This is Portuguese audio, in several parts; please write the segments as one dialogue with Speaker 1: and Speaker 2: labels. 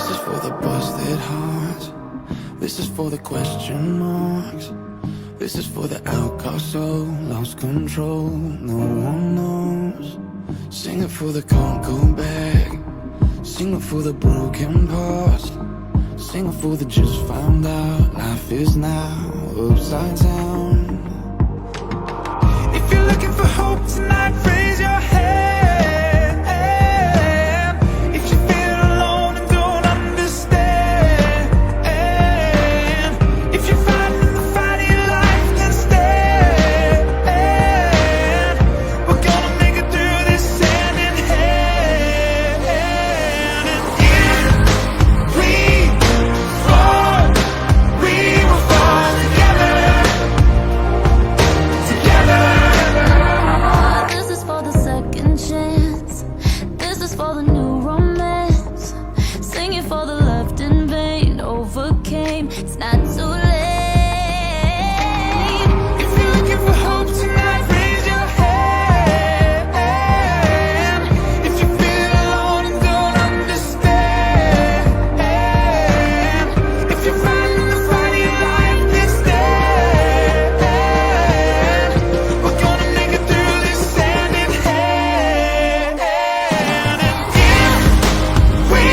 Speaker 1: This is for the busted hearts. This is for the question marks. This is for the outcast soul, lost control, no one knows. Sing it for the can't go back. Sing it for the broken parts. Sing it for the just found out. Life is now upside down. If you're looking for hope tonight, raise your hand. If you feel alone and don't understand, if you're fighting the fight of your life, then stand. We're gonna make it through this hand in hand. And if we fall, we will fall together. Together.
Speaker 2: This is for the second chance. This is for the new romance. Sing it for the left in vain. Overcame. It's not too late.
Speaker 1: If you're looking for hope tonight, raise your hand. If you feel alone and don't understand, if you're fighting the fight of your life, then stand. We're gonna make it through this hand in hand. And if we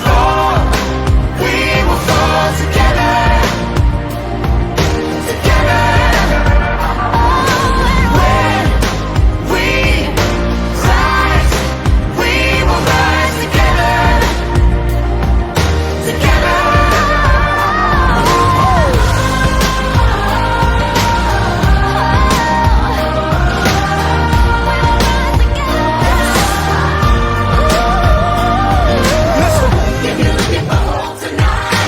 Speaker 1: fall, we will fall together. Together. When we rise, we will rise together. Together. Listen,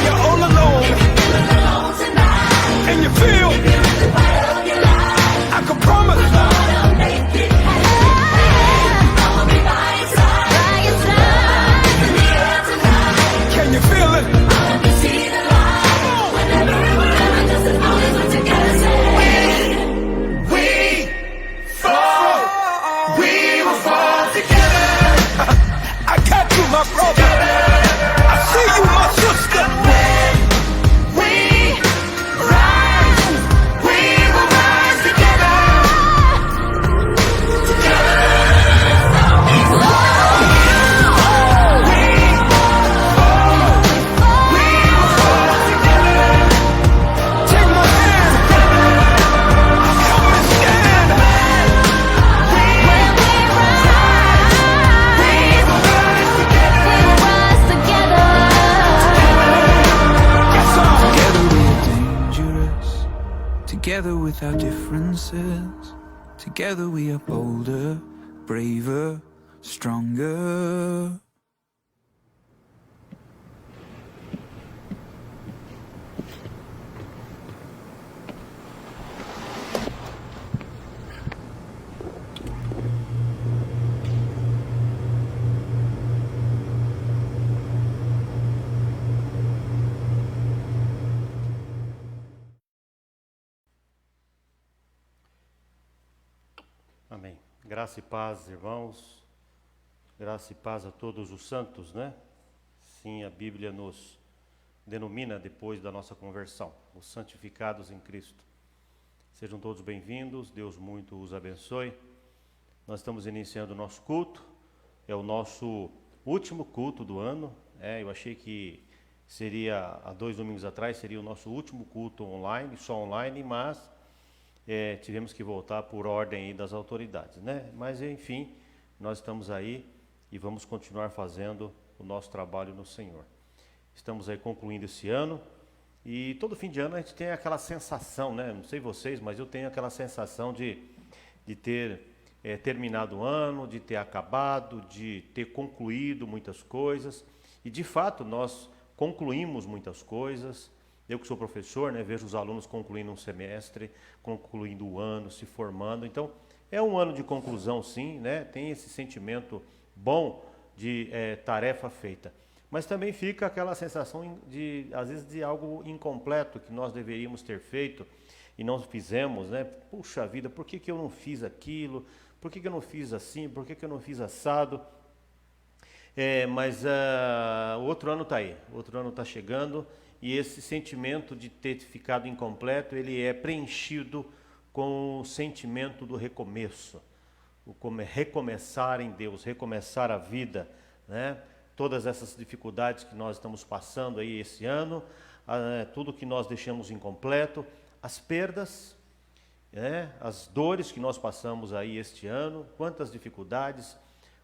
Speaker 1: you're all alone, and you feel, I can promise, can you feel it? We fall, we will fall together. I got you, my brother. I see you, my sister. We rise, we will rise together. Take my hand. Come and stand. We will rise together. Yes, sir. Together we are dangerous. Together with our differences. Together we are bolder, braver, stronger.
Speaker 3: Amém. Graça e paz, irmãos. Graça e paz a todos os santos, né? Sim, a Bíblia nos denomina depois da nossa conversão, os santificados em Cristo. Sejam todos bem-vindos, Deus muito os abençoe. Nós estamos iniciando o nosso culto, é o nosso último culto do ano. Eu achei que seria, há 2 domingos atrás, seria o nosso último culto online, só online, mas tivemos que voltar por ordem aí das autoridades, né? Mas enfim, nós estamos aí e vamos continuar fazendo o nosso trabalho no Senhor. Estamos aí concluindo esse ano e todo fim de ano a gente tem aquela sensação, né? Não sei vocês, mas eu tenho aquela sensação de ter terminado o ano, de ter acabado, de ter concluído muitas coisas. E de fato nós concluímos muitas coisas. Eu que sou professor, né, vejo os alunos concluindo um semestre, concluindo o ano, se formando. Então, é um ano de conclusão, sim, né? Tem esse sentimento bom de tarefa feita. Mas também fica aquela sensação de, às vezes, de algo incompleto que nós deveríamos ter feito e não fizemos, né? Puxa vida, por que eu não fiz aquilo? Por que eu não fiz assim? Por que eu não fiz assado? Mas o outro ano está aí, o outro ano está chegando, e esse sentimento de ter ficado incompleto, ele é preenchido com o sentimento do recomeço, recomeçar em Deus, recomeçar a vida, né? Todas essas dificuldades que nós estamos passando aí esse ano, tudo que nós deixamos incompleto, as perdas, as dores que nós passamos aí este ano, quantas dificuldades,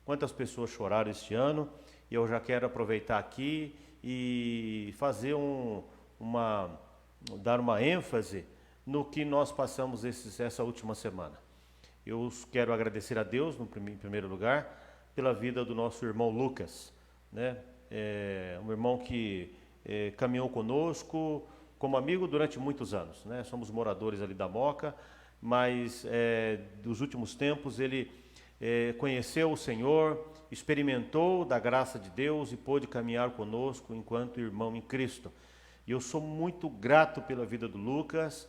Speaker 3: quantas pessoas choraram este ano, e eu já quero aproveitar aqui e fazer dar uma ênfase no que nós passamos essa última semana. Eu quero agradecer a Deus, em primeiro lugar, pela vida do nosso irmão Lucas, né? Um irmão que caminhou conosco como amigo durante muitos anos, né? Somos moradores ali da Moca, mas dos últimos tempos ele conheceu o Senhor, experimentou da graça de Deus e pôde caminhar conosco enquanto irmão em Cristo. E eu sou muito grato pela vida do Lucas,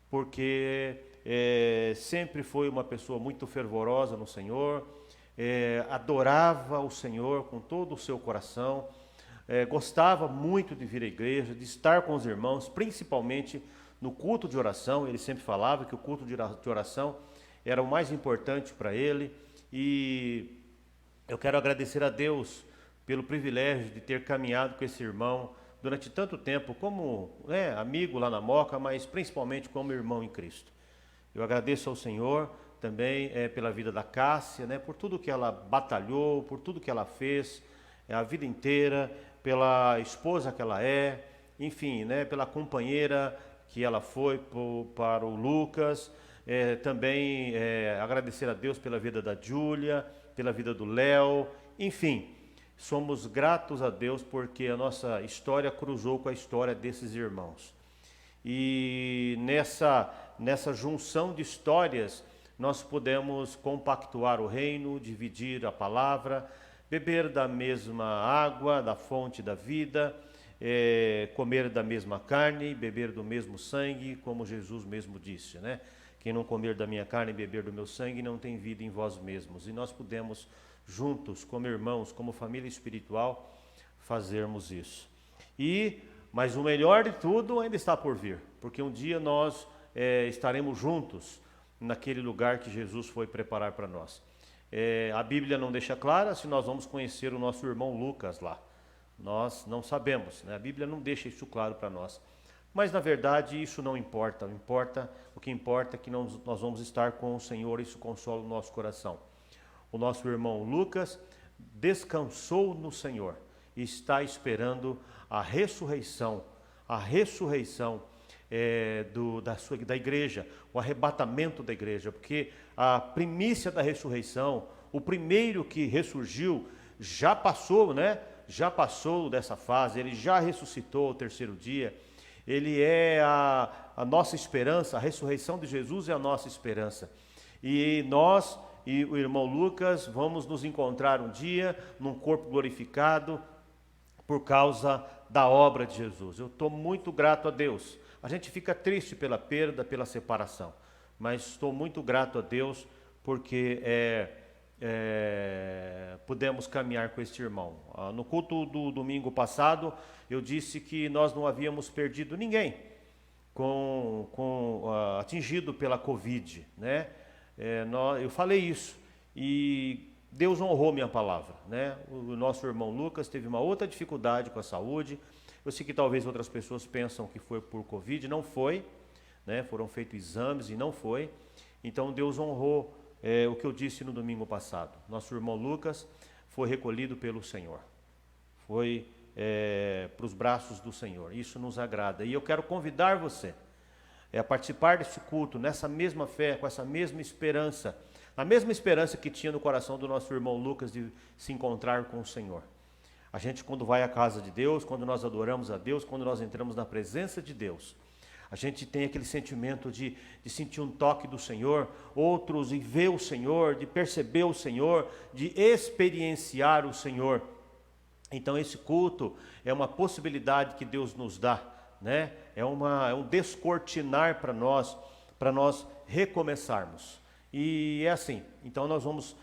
Speaker 3: porque sempre foi uma pessoa muito fervorosa no Senhor, adorava o Senhor com todo o seu coração, gostava muito de vir à igreja, de estar com os irmãos, principalmente no culto de oração. Ele sempre falava que o culto de oração era o mais importante para ele, e eu quero agradecer a Deus pelo privilégio de ter caminhado com esse irmão durante tanto tempo, como amigo lá na Moca, mas principalmente como irmão em Cristo. Eu agradeço ao Senhor também pela vida da Cássia, né, por tudo que ela batalhou, por tudo que ela fez a vida inteira, pela esposa que ela é, enfim, né, pela companheira que ela foi para o Lucas. Também agradecer a Deus pela vida da Júlia, pela vida do Léo, enfim, somos gratos a Deus porque a nossa história cruzou com a história desses irmãos. E nessa junção de histórias, nós podemos compactuar o reino, dividir a palavra, beber da mesma água, da fonte da vida, comer da mesma carne, beber do mesmo sangue, como Jesus mesmo disse, né? Quem não comer da minha carne e beber do meu sangue não tem vida em vós mesmos. E nós podemos juntos, como irmãos, como família espiritual, fazermos isso. Mas o melhor de tudo ainda está por vir, porque um dia nós estaremos juntos naquele lugar que Jesus foi preparar para nós. A Bíblia não deixa clara se nós vamos conhecer o nosso irmão Lucas lá. Nós não sabemos, né? A Bíblia não deixa isso claro para nós. Mas, na verdade, isso não importa. O que importa é que nós vamos estar com o Senhor, e isso consola o nosso coração. O nosso irmão Lucas descansou no Senhor e está esperando a ressurreição da igreja, o arrebatamento da igreja, porque a primícia da ressurreição, o primeiro que ressurgiu, já passou, né? Já passou dessa fase, ele já ressuscitou ao terceiro dia. Ele é a nossa esperança, a ressurreição de Jesus é a nossa esperança. E nós e o irmão Lucas vamos nos encontrar um dia num corpo glorificado por causa da obra de Jesus. Eu estou muito grato a Deus. A gente fica triste pela perda, pela separação, mas estou muito grato a Deus porque pudemos caminhar com este irmão. No culto do domingo passado, eu disse que nós não havíamos perdido ninguém atingido pela Covid, né? Eu falei isso e Deus honrou minha palavra, né? O nosso irmão Lucas teve uma outra dificuldade com a saúde. Eu sei que talvez outras pessoas pensam que foi por Covid, não foi, né? Foram feitos exames e não foi. Então Deus honrou o que eu disse no domingo passado. Nosso irmão Lucas foi recolhido pelo Senhor, foi para os braços do Senhor. Isso nos agrada. E eu quero convidar você a participar desse culto, nessa mesma fé, com essa mesma esperança, a mesma esperança que tinha no coração do nosso irmão Lucas de se encontrar com o Senhor. A gente, quando vai à casa de Deus, quando nós adoramos a Deus, quando nós entramos na presença de Deus, a gente tem aquele sentimento de sentir um toque do Senhor, outros, e ver o Senhor, de perceber o Senhor, de experienciar o Senhor. Então esse culto é uma possibilidade que Deus nos dá, né? É um descortinar para nós recomeçarmos. E é assim, então nós vamos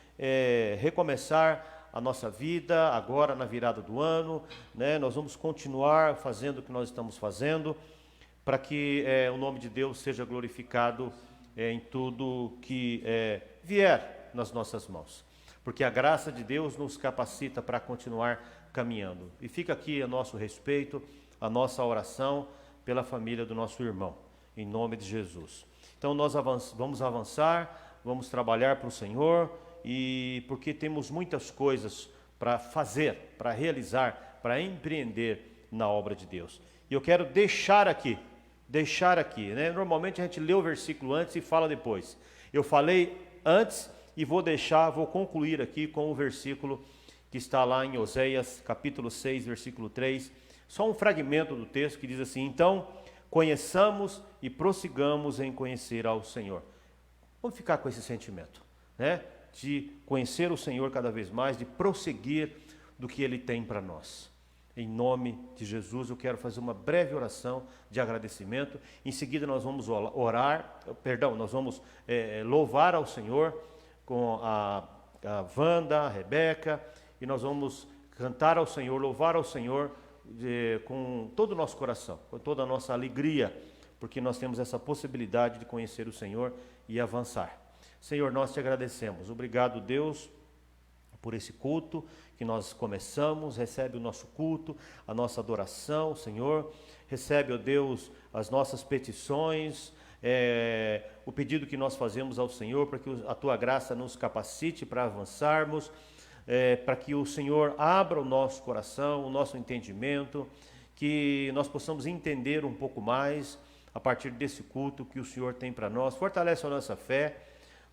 Speaker 3: recomeçar a nossa vida agora na virada do ano, né? Nós vamos continuar fazendo o que nós estamos fazendo, para que o nome de Deus seja glorificado em tudo que vier nas nossas mãos. Porque a graça de Deus nos capacita para continuar caminhando. E fica aqui a nosso respeito, a nossa oração pela família do nosso irmão, em nome de Jesus. Então nós vamos avançar, vamos trabalhar para o Senhor, e porque temos muitas coisas para fazer, para realizar, para empreender na obra de Deus. E eu quero deixar aqui, né? Normalmente a gente lê o versículo antes e fala depois. Eu falei antes e vou concluir aqui com o versículo que está lá em Oséias, capítulo 6, versículo 3. Só um fragmento do texto que diz assim: então, conheçamos e prossigamos em conhecer ao Senhor. Vamos ficar com esse sentimento, né? De conhecer o Senhor cada vez mais, de prosseguir do que Ele tem para nós. Em nome de Jesus, eu quero fazer uma breve oração de agradecimento. Em seguida nós vamos nós vamos louvar ao Senhor com a Wanda, a Rebeca, e nós vamos cantar ao Senhor, louvar ao Senhor com todo o nosso coração, com toda a nossa alegria, porque nós temos essa possibilidade de conhecer o Senhor e avançar. Senhor, nós te agradecemos. Obrigado, Deus, por esse culto que nós começamos. Recebe o nosso culto, a nossa adoração, Senhor. Recebe, ó Deus, as nossas petições, o pedido que nós fazemos ao Senhor, para que a tua graça nos capacite para avançarmos, para que o Senhor abra o nosso coração, o nosso entendimento, que nós possamos entender um pouco mais a partir desse culto que o Senhor tem para nós. Fortalece a nossa fé,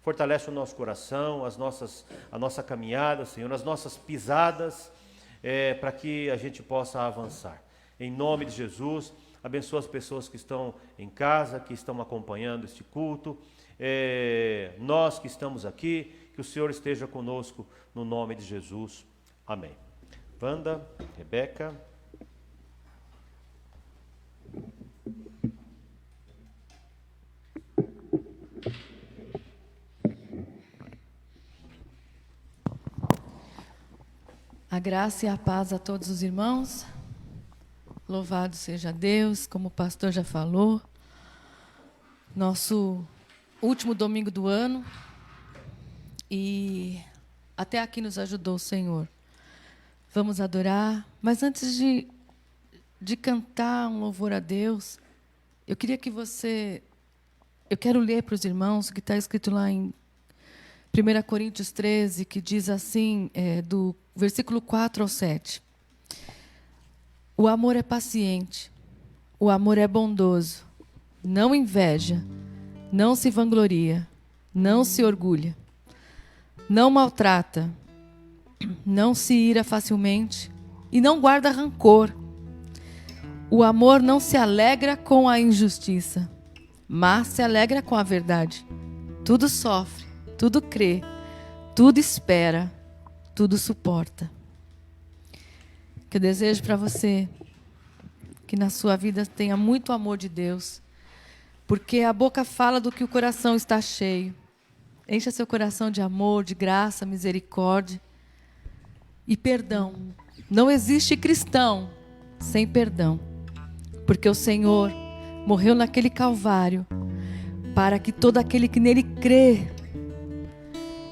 Speaker 3: fortalece o nosso coração, a nossa caminhada, Senhor, as nossas pisadas, para que a gente possa avançar. Em nome de Jesus, abençoa as pessoas que estão em casa, que estão acompanhando este culto, nós que estamos aqui, que o Senhor esteja conosco, no nome de Jesus. Amém. Wanda, Rebeca.
Speaker 4: A graça e a paz a todos os irmãos. Louvado seja Deus, como o pastor já falou. Nosso último domingo do ano. E até aqui nos ajudou o Senhor. Vamos adorar. Mas antes de cantar um louvor a Deus, eu queria que eu quero ler para os irmãos o que está escrito lá em 1 Coríntios 13, que diz assim, do versículo 4 ao 7. O amor é paciente, o amor é bondoso, não inveja, não se vangloria, não se orgulha, não maltrata, não se ira facilmente e não guarda rancor. O amor não se alegra com a injustiça, mas se alegra com a verdade. Tudo sofre, tudo crê, tudo espera, tudo suporta. Que eu desejo para você que na sua vida tenha muito amor de Deus, porque a boca fala do que o coração está cheio. Encha seu coração de amor, de graça, misericórdia e perdão. Não existe cristão sem perdão, porque o Senhor morreu naquele Calvário para que todo aquele que nele crê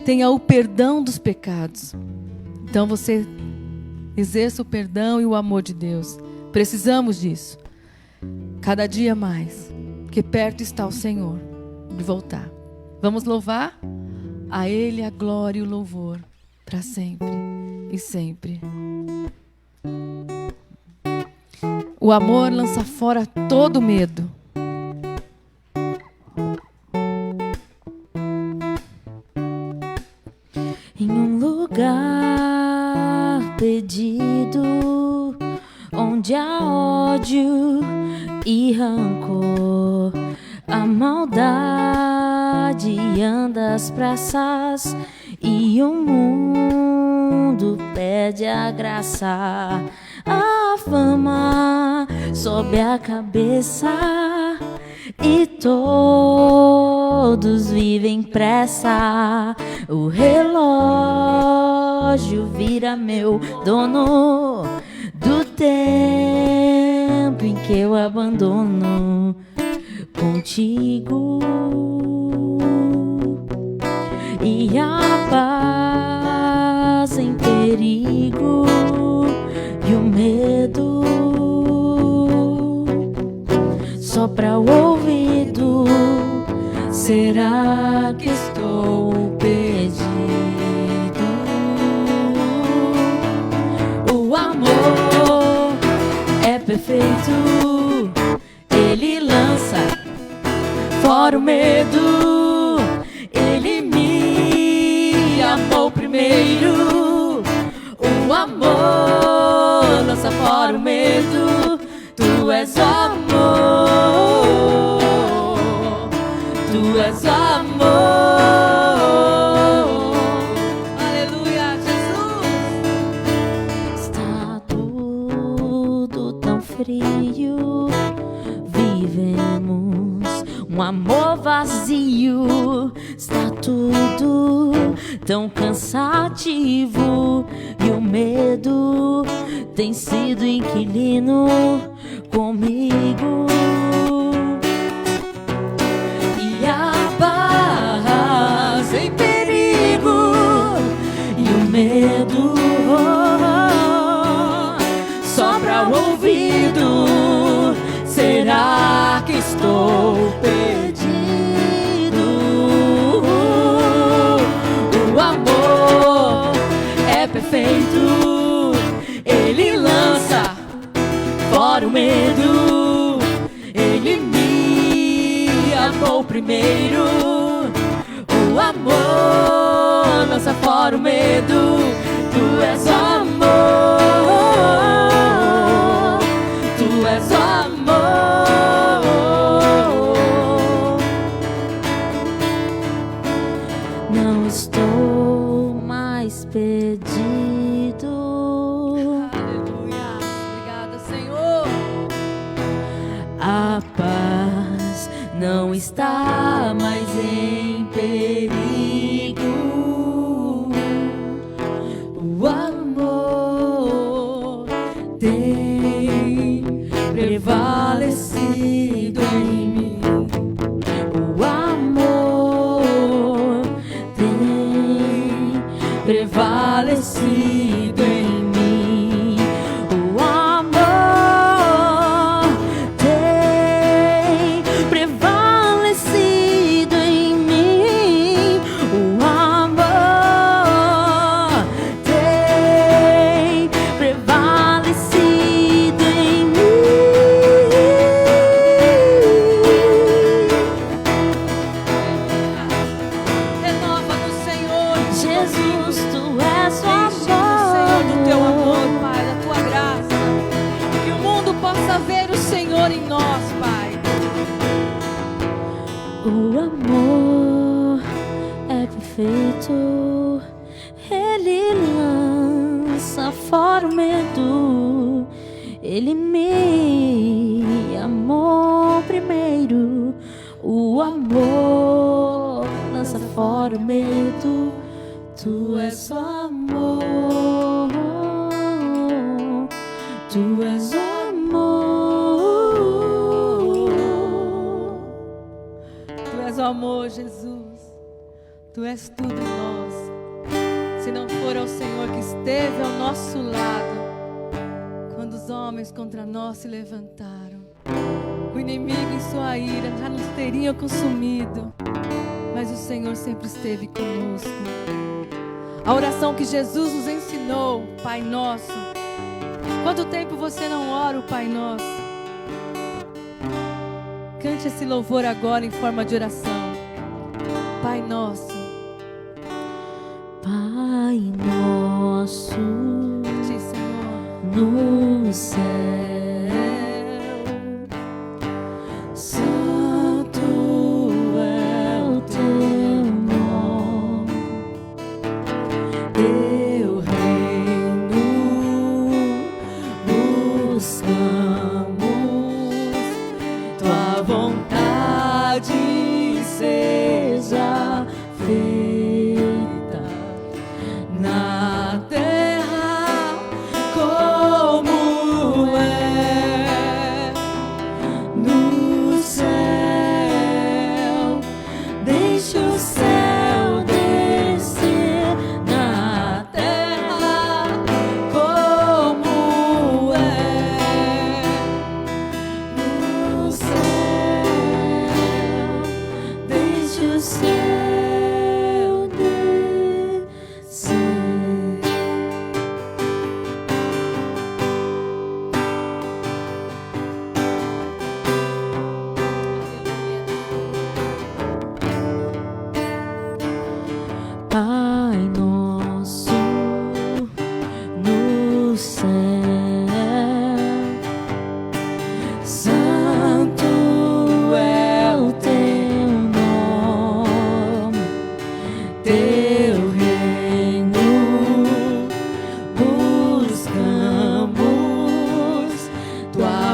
Speaker 4: tenha o perdão dos pecados. Então você exerça o perdão e o amor de Deus. Precisamos disso. Cada dia mais. Que perto está o Senhor de voltar. Vamos louvar? A Ele a glória e o louvor. Para sempre e sempre. O amor lança fora todo medo.
Speaker 5: Em um lugar perdido, onde há ódio e rancor, a maldade anda às pressas e o mundo perde a graça. A fama sobe a cabeça e todos vivem pressa. O relógio relógio vira meu dono, do tempo em que eu abandono contigo. E a paz em perigo e o medo sopra o ouvido. Será que estou perdido? O amor é perfeito, ele lança fora o medo. Ele me amou primeiro. O amor lança fora o medo. Tu és amor, tu és amor. Aleluia, Jesus. Está tudo tão frio, vivemos um amor vazio. Está tudo tão cansativo e o medo tem sido inquilino comigo. E a paz em perigo e o medo sopra o ouvido. Será que estou perdido? O amor é perfeito, ele lança fora o medo. Ele me amou primeiro. O amor lança fora o medo. Tu és amor, tu és amor. Não estou mais perdido.
Speaker 4: Aleluia. Obrigada, Senhor.
Speaker 5: A paz não está mais em perigo. O amor tem prevalecido em mim. O amor tem prevalecido em mim. O amor tem prevalecido em mim. O amor tem prevalecido em mim.
Speaker 4: Renova no Senhor.
Speaker 5: Jesus, tu és o
Speaker 4: Senhor, do teu amor,
Speaker 5: amor.
Speaker 4: Pai, da tua graça. Que o mundo possa ver o Senhor em nós, Pai.
Speaker 5: O amor é perfeito, ele lança fora o medo. Ele me amou primeiro. O amor lança fora o medo. Tu és o amor, tu és o amor.
Speaker 4: Tu és o amor, Jesus. Tu és tudo em nós. Se não for ao Senhor que esteve ao nosso lado, quando os homens contra nós se levantaram, o inimigo em sua ira já nos teria consumido, mas o Senhor sempre esteve conosco. A oração que Jesus nos ensinou, Pai Nosso. Quanto tempo você não ora o Pai Nosso? Cante esse louvor agora em forma de oração. Pai Nosso.
Speaker 5: Pai nosso
Speaker 4: A ti, Senhor.
Speaker 5: no céu, santo é o teu nome, teu reino buscamos, tua vontade seja feita na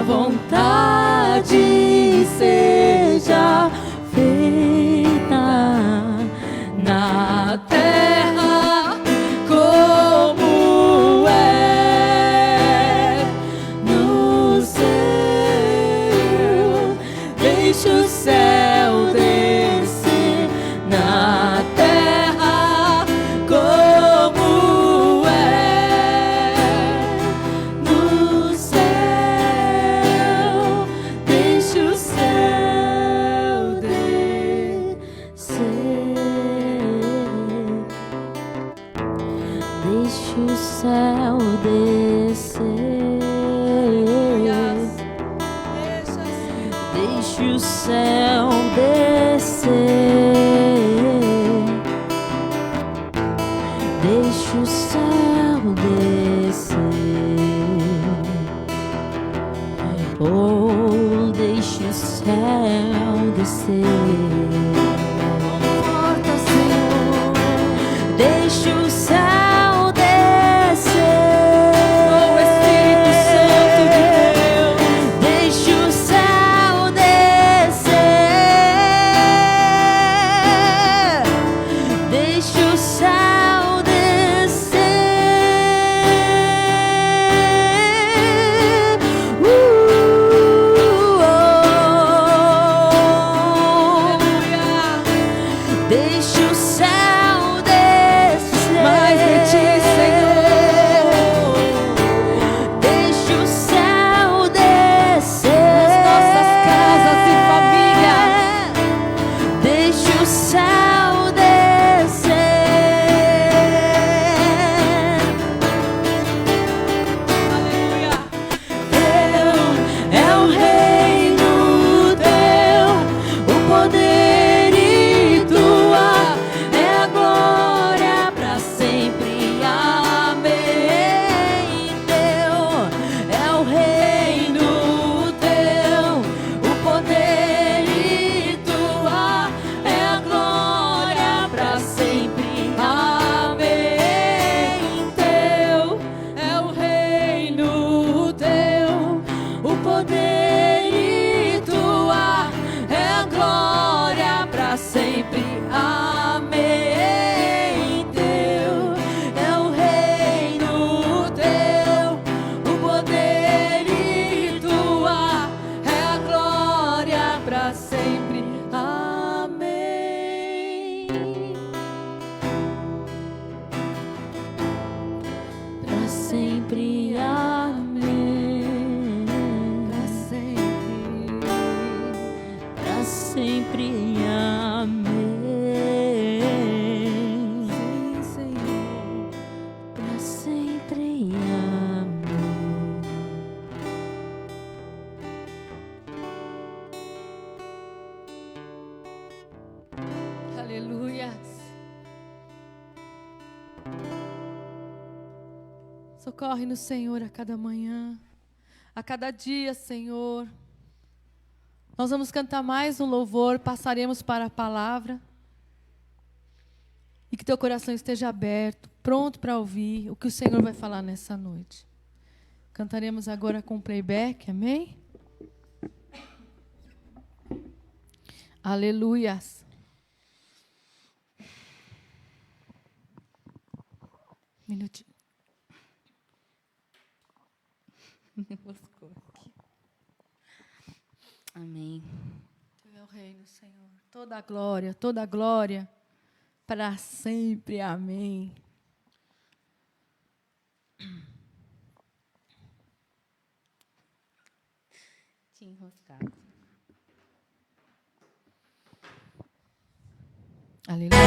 Speaker 5: vontade seja feita na terra como é no céu. Deixa o céu descer na terra como é no céu. Deixa o céu descer. Deixa o céu descer. Deixa o céu descer. Deixa o céu descer. Oh, deixa o céu descer. Conforta, Senhor. Deixa o céu descer. Oh, Espírito Santo de Deus. Deixa o céu descer. Deixa o céu descer. Deixa o céu descer. Mais de ti, Senhor. Deixa o céu descer. Nas nossas casas e família. Deixa o céu descer. Aleluia. Teu é o reino teu, o poder e tua é a glória pra sempre. Amém. Teu é o reino teu, o poder e tua é a glória pra sempre. Amém. Teu é o reino teu, o poder e tua é a glória pra sempre. Amém. Teu é o reino teu, o poder e tua é a glória pra sempre. Amém. Pra sempre. Amém. Pra sempre. Pra sempre. Amém. Sim, Senhor. Pra sempre. Amém.
Speaker 4: Aleluia. Socorre no Senhor a cada manhã, a cada dia, Senhor. Nós vamos cantar mais um louvor, passaremos para a palavra. E que teu coração esteja aberto, pronto para ouvir o que o Senhor vai falar nessa noite. Cantaremos agora com playback, amém? Aleluias. Minutinho.
Speaker 5: Amém.
Speaker 4: Teu é o reino, Senhor. Toda a glória para sempre. Amém.
Speaker 5: Tinha enroscado.
Speaker 4: Aleluia.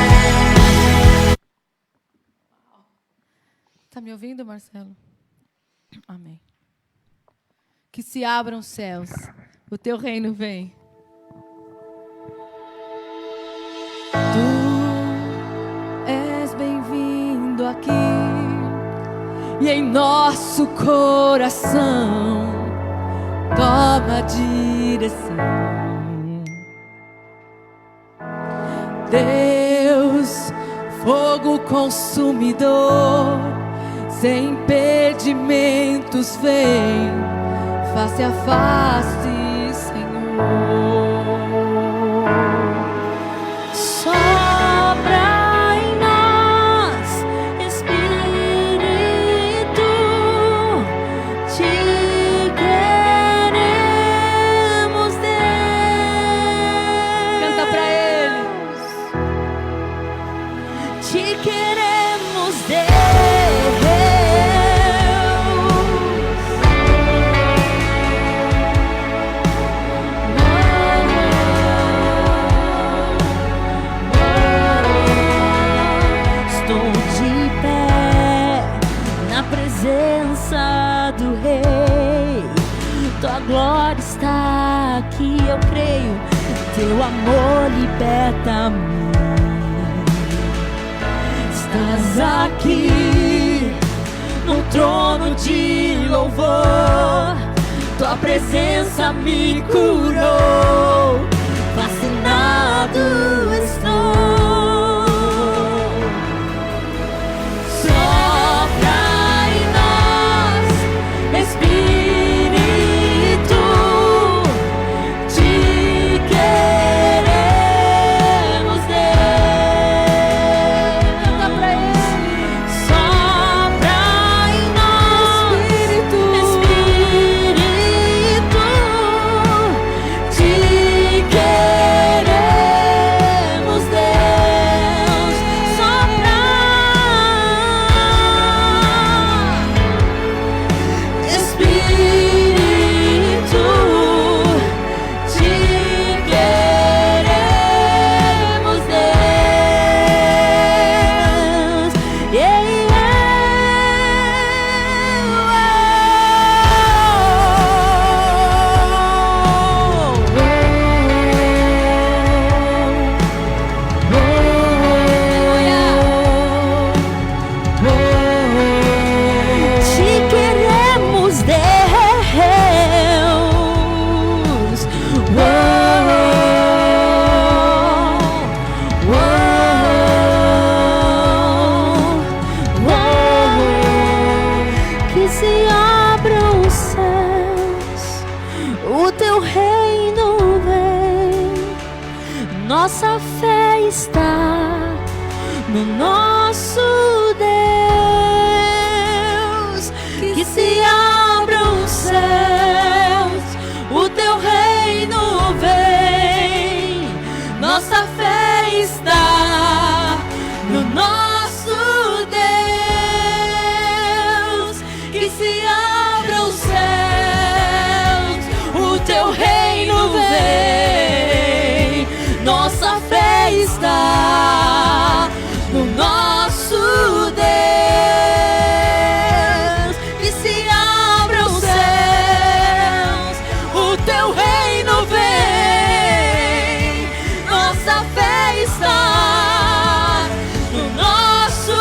Speaker 4: Está me ouvindo, Marcelo? Amém. Que se abram os céus. O teu reino vem. Tu és bem-vindo aqui. E em nosso coração toma a direção. Deus, fogo consumidor, sem impedimentos, vem face a face, Senhor.
Speaker 5: Sopra em nós, Espírito, te queremos, Deus.
Speaker 4: Canta pra Ele.
Speaker 5: Te queremos, Deus. Estou de pé na presença do Rei. Tua glória está aqui, eu creio. Teu amor liberta-me. Estás aqui no trono de louvor. Tua presença me curou. Fascinado estou. Sopra em nós, Espírito, te queremos, Deus.
Speaker 4: Canta pra Ele.
Speaker 5: Sopra em nós, Espírito, te queremos, Deus. Sopra, Espírito, te queremos, Deus. Te queremos, Deus. Que se abram os céus, o teu reino vem. Nossa fé está no nosso Deus. Que se abram os céus, o teu reino vem. Nossa fé está no nosso Deus. Que se abram os céus, o teu reino vem. Nossa fé está no nosso Deus. Que se abram os céus, o teu reino vem. Nossa fé está no nosso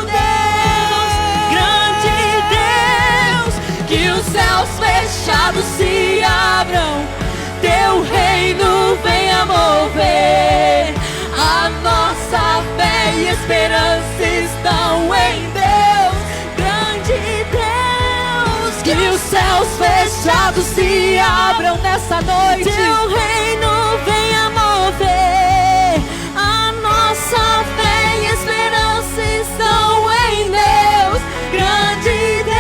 Speaker 5: Deus. Grande Deus, que os céus fechados se abram, teu reino venha mover. A nossa fé e esperança estão em Deus. Grande Deus, que os céus fechados se abram nessa noite. Teu reino venha mover. A nossa fé e esperança estão em Deus. Grande Deus.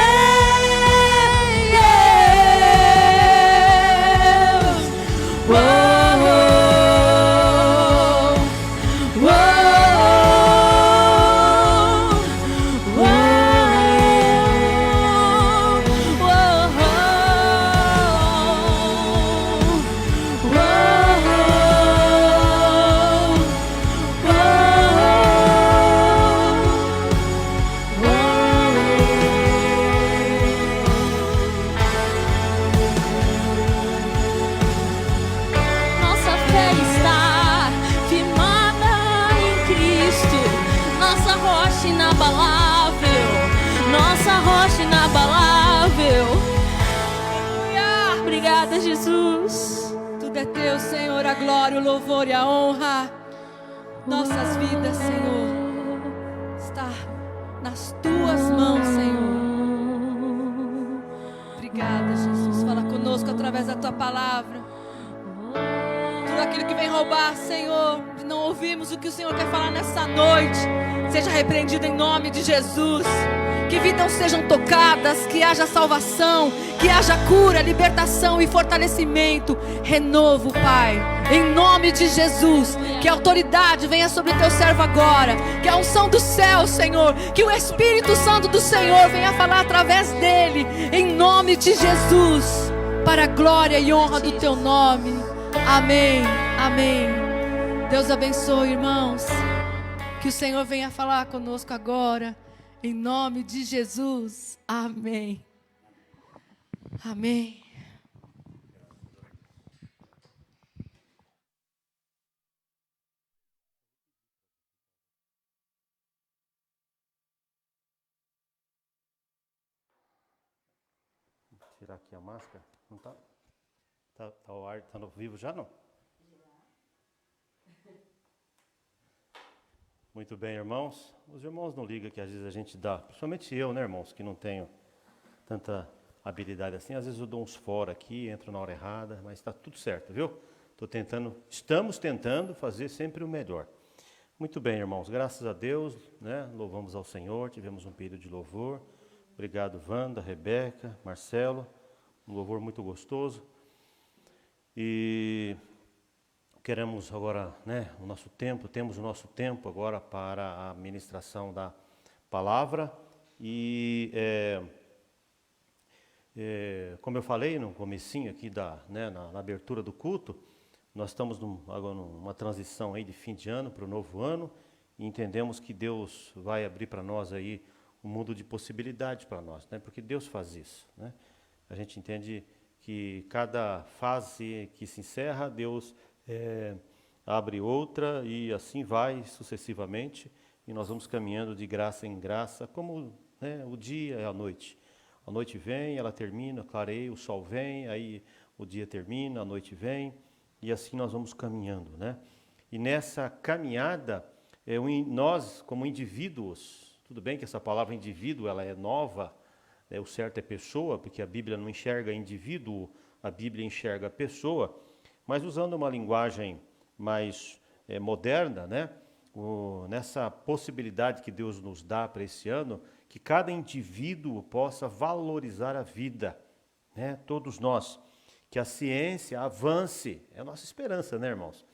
Speaker 5: Obrigada, Jesus.
Speaker 4: Tudo é teu, Senhor, a glória, o louvor e a honra. Nossas vidas, Senhor, está nas tuas mãos, Senhor. Obrigada, Jesus. Jesus, fala conosco através da tua palavra. Tudo aquilo que vem roubar, Senhor, de não ouvirmos o que o Senhor quer falar nessa noite, seja repreendido em nome de Jesus. Que vidas sejam tocadas, que haja salvação, que haja cura, libertação e fortalecimento, renovo, Pai, em nome de Jesus. Que a autoridade venha sobre o teu servo agora, que a unção do céu, Senhor, que o Espírito Santo do Senhor venha falar através dele, em nome de Jesus, para a glória e honra do teu nome. Amém, amém. Deus abençoe, irmãos. Que o Senhor venha falar conosco agora, em nome de Jesus. Amém. Amém.
Speaker 3: Tirar aqui a máscara. Não tá? Tá o ar, tá no vivo já não? Muito bem, irmãos. Os irmãos não ligam que às vezes a gente dá, principalmente eu, né, irmãos, que não tenho tanta habilidade assim. Às vezes eu dou uns fora aqui, entro na hora errada, mas está tudo certo, viu? Estamos tentando fazer sempre o melhor. Muito bem, irmãos, graças a Deus, né? Louvamos ao Senhor, tivemos um período de louvor. Obrigado, Wanda, Rebeca, Marcelo, um louvor muito gostoso. E queremos agora, né, temos o nosso tempo agora para a ministração da palavra. E como eu falei no comecinho aqui na abertura do culto, nós estamos agora numa transição aí de fim de ano para o novo ano, e entendemos que Deus vai abrir para nós aí um mundo de possibilidades para nós, né? Porque Deus faz isso, né? A gente entende que cada fase que se encerra, Deus abre outra, e assim vai sucessivamente, e nós vamos caminhando de graça em graça, como, né, o dia e a noite. A noite vem, ela termina, clareia, o sol vem, aí o dia termina, a noite vem, e assim nós vamos caminhando, né? E nessa caminhada, nós como indivíduos, tudo bem que essa palavra indivíduo ela é nova, o certo é pessoa, porque a Bíblia não enxerga indivíduo, a Bíblia enxerga pessoa, mas usando uma linguagem mais moderna, né? Nessa possibilidade que Deus nos dá para esse ano, que cada indivíduo possa valorizar a vida, né? Todos nós, que a ciência avance, é a nossa esperança, né, irmãos?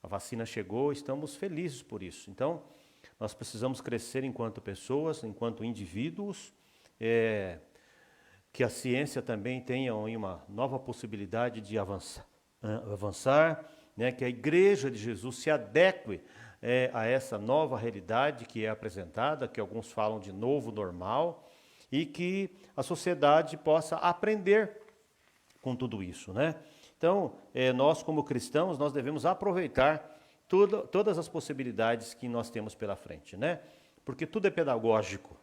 Speaker 3: A vacina chegou, estamos felizes por isso. Então, nós precisamos crescer enquanto pessoas, enquanto indivíduos, que a ciência também tenha uma nova possibilidade de avançar, né? Que a Igreja de Jesus se adeque a essa nova realidade que é apresentada, que alguns falam de novo normal, e que a sociedade possa aprender com tudo isso, né? Então, nós como cristãos, nós devemos aproveitar todas as possibilidades que nós temos pela frente, né? Porque tudo é pedagógico.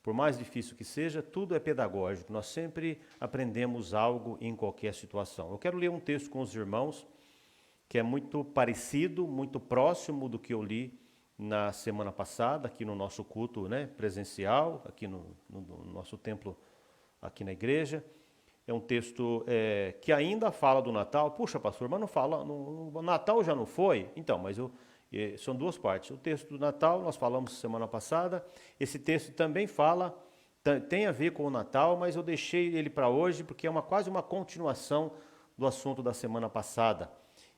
Speaker 3: Por mais difícil que seja, tudo é pedagógico. Nós sempre aprendemos algo em qualquer situação. Eu quero ler um texto com os irmãos, que é muito parecido, muito próximo do que eu li na semana passada, aqui no nosso culto, né, presencial, aqui no nosso templo, aqui na igreja. É um texto que ainda fala do Natal. Puxa, pastor, mas não fala, o Natal já não foi? Então, mas são duas partes. O texto do Natal, nós falamos semana passada. Esse texto também fala, tem a ver com o Natal, mas eu deixei ele para hoje, porque é quase uma continuação do assunto da semana passada.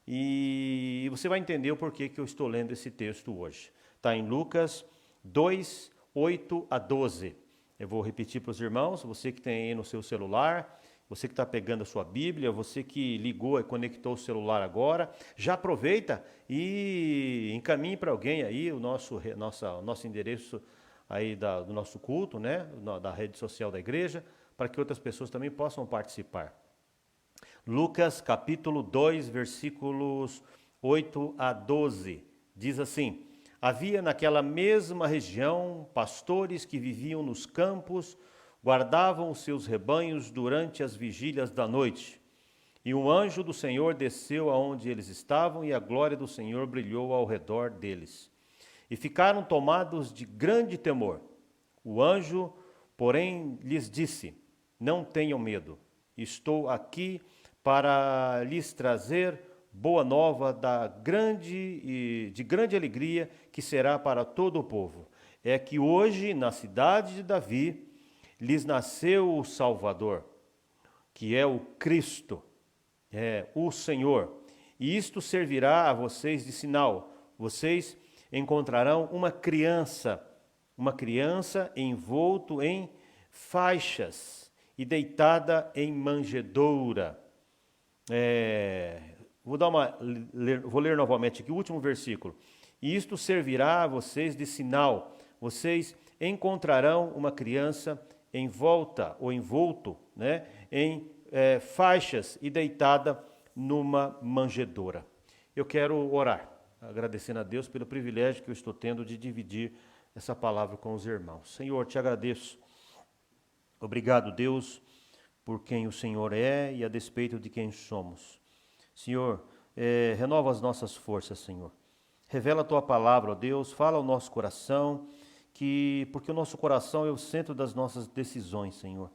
Speaker 3: E você vai entender o porquê que eu estou lendo esse texto hoje. Está em Lucas 2, 8 a 12. Eu vou repetir para os irmãos, você que tem aí no seu celular, você que está pegando a sua Bíblia, você que ligou e conectou o celular agora, já aproveita e encaminhe para alguém aí o nosso endereço aí do nosso culto, né, da rede social da igreja, para que outras pessoas também possam participar. Lucas capítulo 2, versículos 8 a 12, diz assim: havia naquela mesma região pastores que viviam nos campos, guardavam os seus rebanhos durante as vigílias da noite. E um anjo do Senhor desceu aonde eles estavam, e a glória do Senhor brilhou ao redor deles. E ficaram tomados de grande temor. O anjo, porém, lhes disse: não tenham medo, estou aqui para lhes trazer boa nova de grande alegria que será para todo o povo. É que hoje, na cidade de Davi, lhes nasceu o Salvador, que é o Cristo, o Senhor. E isto servirá a vocês de sinal. Vocês encontrarão uma criança envolto em faixas e deitada em manjedoura. Vou ler novamente aqui o último versículo. E isto servirá a vocês de sinal. Vocês encontrarão uma criança envolto, né, em faixas e deitada numa manjedoura. Eu quero orar, agradecendo a Deus pelo privilégio que eu estou tendo de dividir essa palavra com os irmãos. Senhor, te agradeço. Obrigado, Deus, por quem o Senhor é e a despeito de quem somos. Senhor, renova as nossas forças, Senhor. Revela a Tua palavra, ó Deus, fala ao nosso coração, porque o nosso coração é o centro das nossas decisões, Senhor.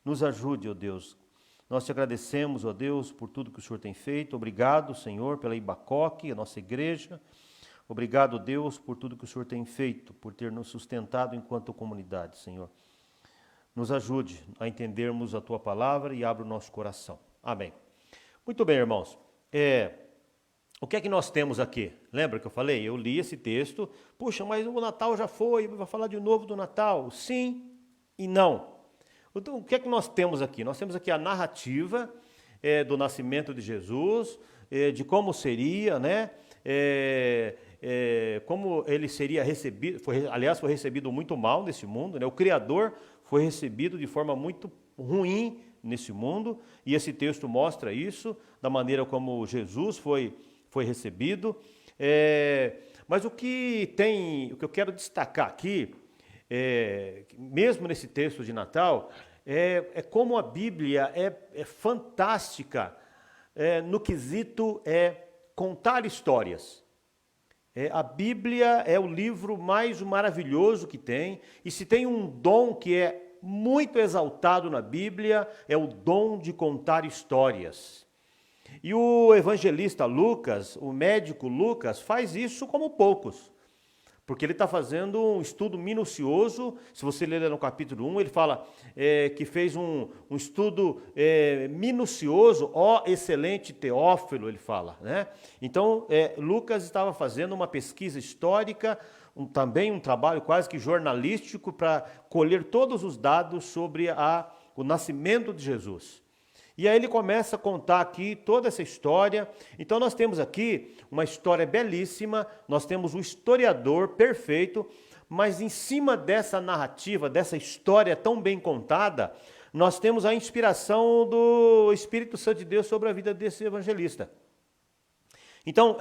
Speaker 3: Nos ajude, ó Deus. Nós te agradecemos, ó Deus, por tudo que o Senhor tem feito. Obrigado, Senhor, pela Ibacoque, a nossa igreja. Obrigado, Deus, por tudo que o Senhor tem feito, por ter nos sustentado enquanto comunidade, Senhor. Nos ajude a entendermos a Tua palavra e abra o nosso coração. Amém. Muito bem, irmãos. O que é que nós temos aqui? Lembra que eu falei? Eu li esse texto. Puxa, mas o Natal já foi, vai falar de novo do Natal? Sim e não. Então, o que é que nós temos aqui? Nós temos aqui a narrativa do nascimento de Jesus, de como seria, né? Como ele seria recebido, foi recebido muito mal nesse mundo, né? O Criador foi recebido de forma muito ruim nesse mundo, e esse texto mostra isso, da maneira como Jesus foi recebido. Mas o que eu quero destacar aqui, mesmo nesse texto de Natal, é como a Bíblia é fantástica no quesito contar histórias. A Bíblia é o livro mais maravilhoso que tem, e se tem um dom que é muito exaltado na Bíblia, é o dom de contar histórias. E o evangelista Lucas, o médico Lucas, faz isso como poucos, porque ele está fazendo um estudo minucioso. Se você ler no capítulo 1, ele fala que fez um estudo minucioso, ó excelente Teófilo, ele fala, né? Então, Lucas estava fazendo uma pesquisa histórica, também um trabalho quase que jornalístico para colher todos os dados sobre o nascimento de Jesus. E aí ele começa a contar aqui toda essa história. Então nós temos aqui uma história belíssima, nós temos um historiador perfeito, mas em cima dessa narrativa, dessa história tão bem contada, nós temos a inspiração do Espírito Santo de Deus sobre a vida desse evangelista. Então,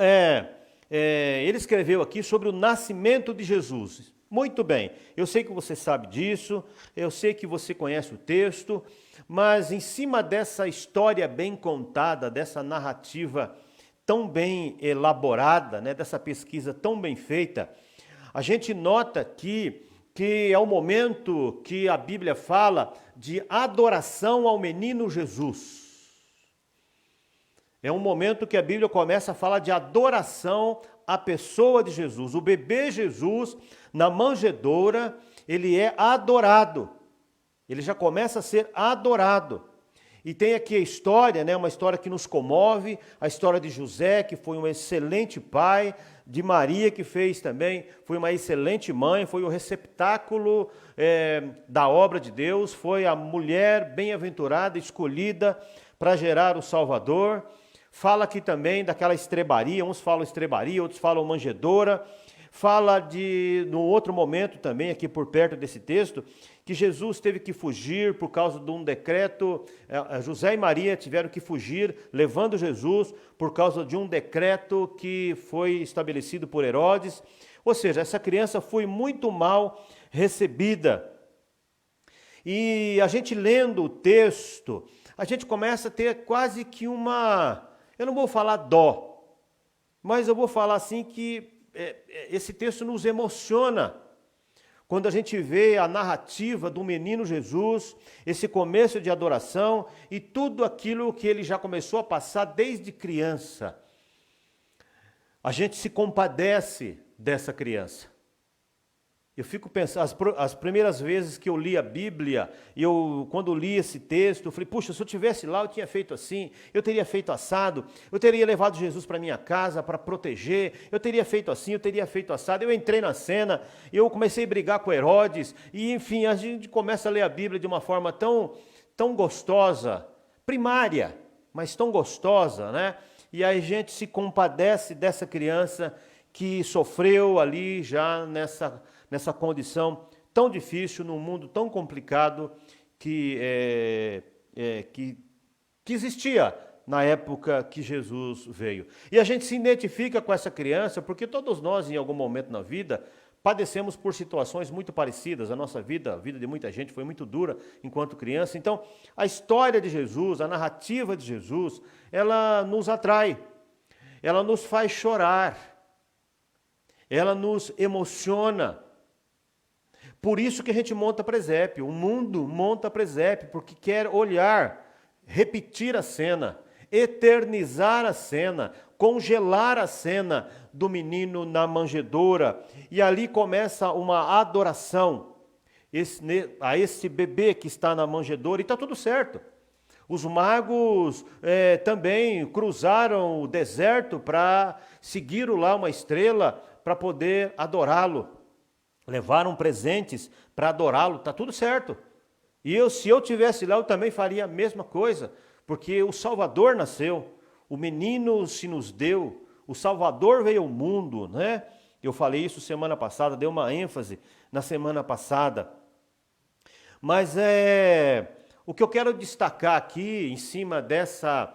Speaker 3: ele escreveu aqui sobre o nascimento de Jesus. Muito bem, eu sei que você sabe disso, eu sei que você conhece o texto, mas em cima dessa história bem contada, dessa narrativa tão bem elaborada, né, dessa pesquisa tão bem feita, a gente nota que é o momento que a Bíblia fala de adoração ao menino Jesus. É um momento que a Bíblia começa a falar de adoração à pessoa de Jesus. O bebê Jesus, na manjedoura, ele é adorado. Ele já começa a ser adorado. E tem aqui a história, né, uma história que nos comove, a história de José, que foi um excelente pai, de Maria, que foi uma excelente mãe, foi o receptáculo da obra de Deus, foi a mulher bem-aventurada, escolhida para gerar o Salvador. Fala aqui também daquela estrebaria, uns falam estrebaria, outros falam manjedoura. Fala no outro momento também, aqui por perto desse texto, que Jesus teve que fugir por causa de um decreto. José e Maria tiveram que fugir, levando Jesus, por causa de um decreto que foi estabelecido por Herodes. Ou seja, essa criança foi muito mal recebida. E a gente lendo o texto, a gente começa a ter quase que eu não vou falar dó, mas eu vou falar assim que esse texto nos emociona, quando a gente vê a narrativa do menino Jesus, esse começo de adoração e tudo aquilo que ele já começou a passar desde criança, a gente se compadece dessa criança. Eu fico pensando, as primeiras vezes que eu li a Bíblia, quando li esse texto, eu falei, puxa, se eu tivesse lá, eu tinha feito assim, eu teria feito assado, eu teria levado Jesus para minha casa para proteger, eu teria feito assim, eu teria feito assado. Eu entrei na cena, eu comecei a brigar com Herodes, e enfim, a gente começa a ler a Bíblia de uma forma tão gostosa, primária, mas tão gostosa, né? E aí a gente se compadece dessa criança que sofreu ali já nessa condição tão difícil, num mundo tão complicado que existia na época que Jesus veio. E a gente se identifica com essa criança porque todos nós, em algum momento na vida, padecemos por situações muito parecidas. A nossa vida, a vida de muita gente foi muito dura enquanto criança. Então, a história de Jesus, a narrativa de Jesus, ela nos atrai, ela nos faz chorar, ela nos emociona. Por isso que a gente monta presépio, o mundo monta presépio, porque quer olhar, repetir a cena, eternizar a cena, congelar a cena do menino na manjedoura. E ali começa uma adoração a esse bebê que está na manjedoura, e está tudo certo. Os magos também cruzaram o deserto para seguir lá uma estrela para poder adorá-lo. Levaram presentes para adorá-lo, está tudo certo. E se eu tivesse lá, eu também faria a mesma coisa, porque o Salvador nasceu, o menino se nos deu, o Salvador veio ao mundo, né? Eu falei isso semana passada, dei uma ênfase na semana passada. Mas o que eu quero destacar aqui, em cima dessa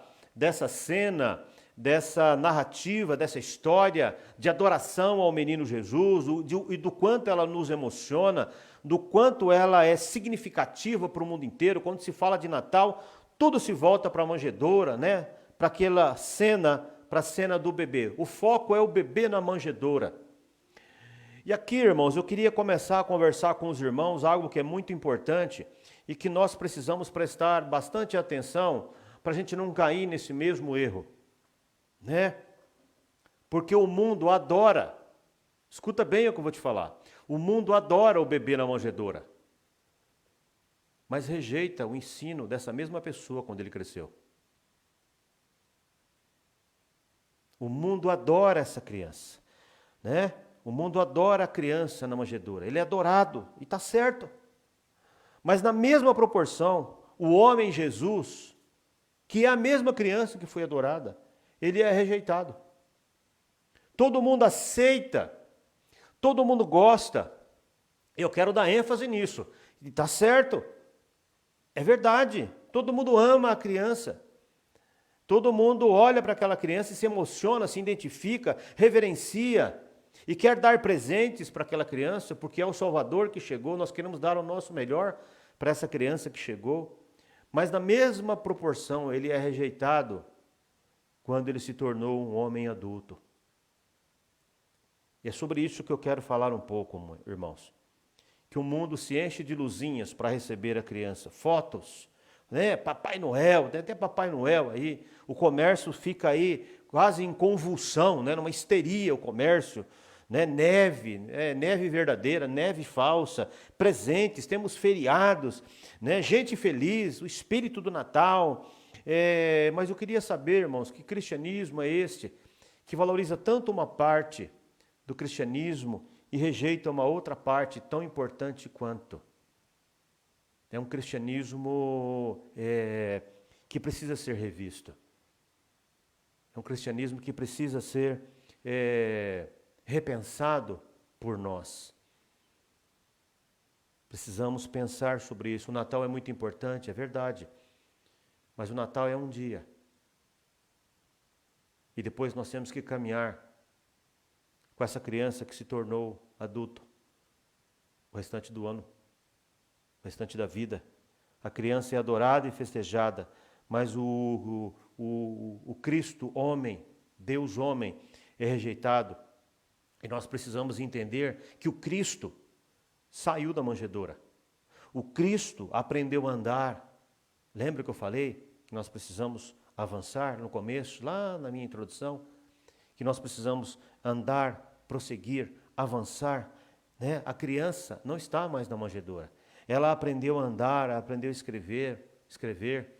Speaker 3: cena, dessa narrativa, dessa história de adoração ao menino Jesus, e do quanto ela nos emociona, do quanto ela é significativa para o mundo inteiro. Quando se fala de Natal, tudo se volta para a manjedoura, né? Para aquela cena, para a cena do bebê. O foco é o bebê na manjedoura. E aqui, irmãos, eu queria começar a conversar com os irmãos algo que é muito importante e que nós precisamos prestar bastante atenção para a gente não cair nesse mesmo erro, né? Porque o mundo adora, escuta bem o que eu vou te falar, o mundo adora o bebê na manjedoura, mas rejeita o ensino dessa mesma pessoa quando ele cresceu. O mundo adora essa criança, né? O mundo adora a criança na manjedoura, ele é adorado, e está certo. Mas na mesma proporção, o homem Jesus, que é a mesma criança que foi adorada, ele é rejeitado. Todo mundo aceita, todo mundo gosta. Eu quero dar ênfase nisso. E está certo, é verdade. Todo mundo ama a criança. Todo mundo olha para aquela criança e se emociona, se identifica, reverencia e quer dar presentes para aquela criança, porque é o Salvador que chegou. Nós queremos dar o nosso melhor para essa criança que chegou. Mas na mesma proporção ele é rejeitado quando ele se tornou um homem adulto. E é sobre isso que eu quero falar um pouco, irmãos. Que o mundo se enche de luzinhas para receber a criança. Fotos, né? Papai Noel, tem até Papai Noel aí. O comércio fica aí quase em convulsão, né? Numa histeria o comércio. Né? Neve verdadeira, neve falsa, presentes, temos feriados, né? Gente feliz, o espírito do Natal. Mas eu queria saber, irmãos, que cristianismo é este que valoriza tanto uma parte do cristianismo e rejeita uma outra parte tão importante quanto? É um cristianismo que precisa ser revisto. É um cristianismo que precisa ser repensado por nós. Precisamos pensar sobre isso. O Natal é muito importante, é verdade. Mas o Natal é um dia. E depois nós temos que caminhar com essa criança que se tornou adulto. O restante do ano, o restante da vida. A criança é adorada e festejada, mas o Cristo homem, Deus homem, é rejeitado. E nós precisamos entender que o Cristo saiu da manjedoura. O Cristo aprendeu a andar. Lembra que eu falei que nós precisamos avançar no começo, lá na minha introdução? Que nós precisamos andar, prosseguir, avançar, né? A criança não está mais na manjedoura. Ela aprendeu a andar, aprendeu a escrever.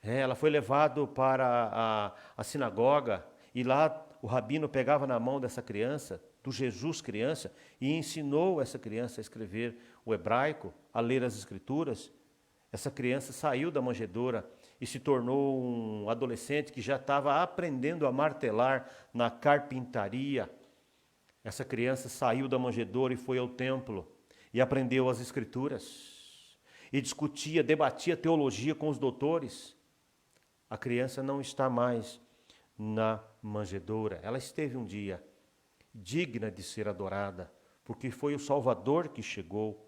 Speaker 3: Ela foi levada para a sinagoga e lá o rabino pegava na mão dessa criança, do Jesus criança, e ensinou essa criança a escrever o hebraico, a ler as escrituras. Essa criança saiu da manjedoura e se tornou um adolescente que já estava aprendendo a martelar na carpintaria. Essa criança saiu da manjedoura e foi ao templo e aprendeu as escrituras. E discutia, debatia teologia com os doutores. A criança não está mais na manjedoura. Ela esteve um dia digna de ser adorada, porque foi o Salvador que chegou.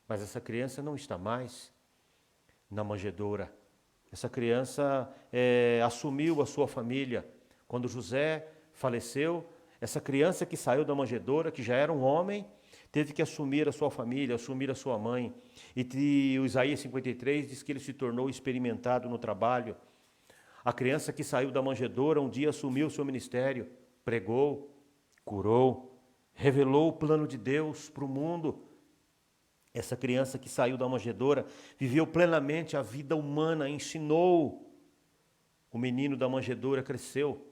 Speaker 3: Mas essa criança não está mais na manjedoura. Essa criança assumiu a sua família. Quando José faleceu, essa criança que saiu da manjedoura, que já era um homem, teve que assumir a sua família, assumir a sua mãe. E o Isaías 53 diz que ele se tornou experimentado no trabalho. A criança que saiu da manjedoura um dia assumiu o seu ministério, pregou, curou, revelou o plano de Deus para o mundo. Essa criança que saiu da manjedoura viveu plenamente a vida humana, ensinou. O menino da manjedoura cresceu.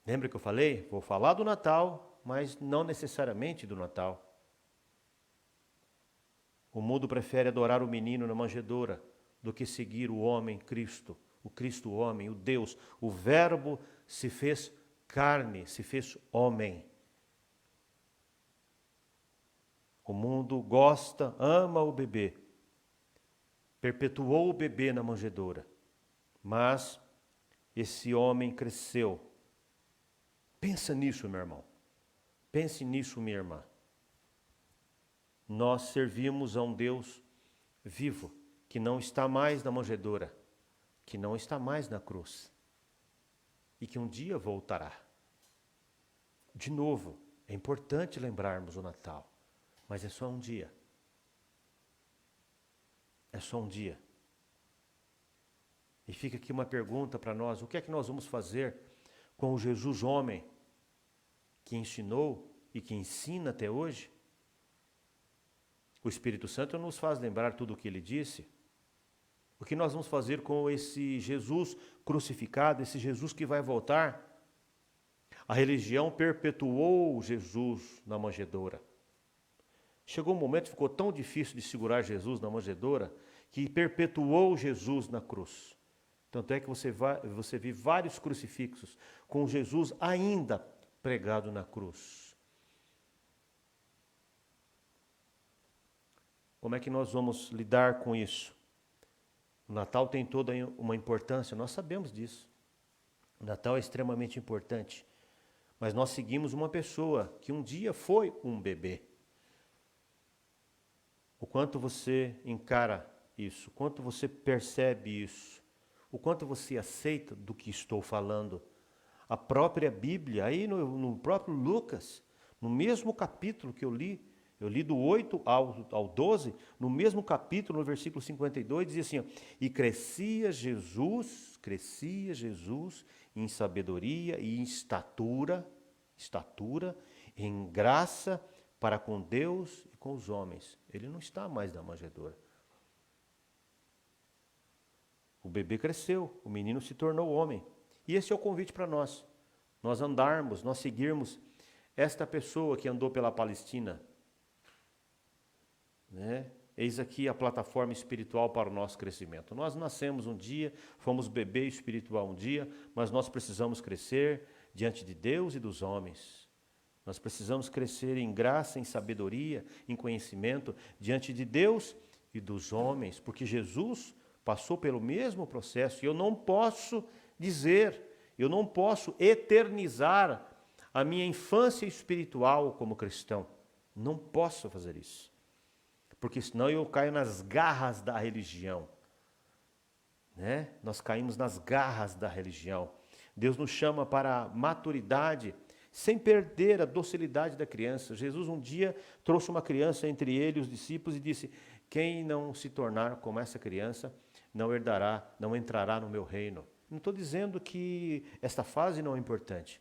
Speaker 3: Lembra que eu falei? Vou falar do Natal, mas não necessariamente do Natal. O mundo prefere adorar o menino na manjedoura do que seguir o homem Cristo, o Cristo homem, o Deus. O Verbo se fez carne, se fez homem. O mundo gosta, ama o bebê, perpetuou o bebê na manjedoura, mas esse homem cresceu. Pensa nisso, meu irmão. Pense nisso, minha irmã. Nós servimos a um Deus vivo, que não está mais na manjedoura, que não está mais na cruz, e que um dia voltará. De novo, é importante lembrarmos o Natal, mas é só um dia. É só um dia. E fica aqui uma pergunta para nós: o que é que nós vamos fazer com o Jesus homem, que ensinou e que ensina até hoje? O Espírito Santo nos faz lembrar tudo o que ele disse. O que nós vamos fazer com esse Jesus crucificado, esse Jesus que vai voltar? A religião perpetuou Jesus na manjedoura. Chegou um momento que ficou tão difícil de segurar Jesus na manjedoura que perpetuou Jesus na cruz. Tanto é que você vê vários crucifixos com Jesus ainda pregado na cruz. Como é que nós vamos lidar com isso? O Natal tem toda uma importância, nós sabemos disso. O Natal é extremamente importante. Mas nós seguimos uma pessoa que um dia foi um bebê. O quanto você encara isso, o quanto você percebe isso, o quanto você aceita do que estou falando. A própria Bíblia, aí no próprio Lucas, no mesmo capítulo que eu li do 8 ao 12, no mesmo capítulo, no versículo 52, dizia assim: e crescia Jesus em sabedoria e em estatura, em graça para com Deus e com os homens. Ele não está mais na manjedoura. O bebê cresceu, o menino se tornou homem. E esse é o convite para nós. Nós andarmos, nós seguirmos esta pessoa que andou pela Palestina. Né? Eis aqui a plataforma espiritual para o nosso crescimento. Nós nascemos um dia, fomos bebê espiritual um dia, mas nós precisamos crescer diante de Deus e dos homens. Nós precisamos crescer em graça, em sabedoria, em conhecimento, diante de Deus e dos homens, porque Jesus passou pelo mesmo processo. E eu não posso eternizar a minha infância espiritual como cristão. Não posso fazer isso, porque senão eu caio nas garras da religião. Né? Nós caímos nas garras da religião. Deus nos chama para a maturidade sem perder a docilidade da criança. Jesus um dia trouxe uma criança entre ele e os discípulos e disse: quem não se tornar como essa criança não herdará, não entrará no meu reino. Não estou dizendo que esta fase não é importante,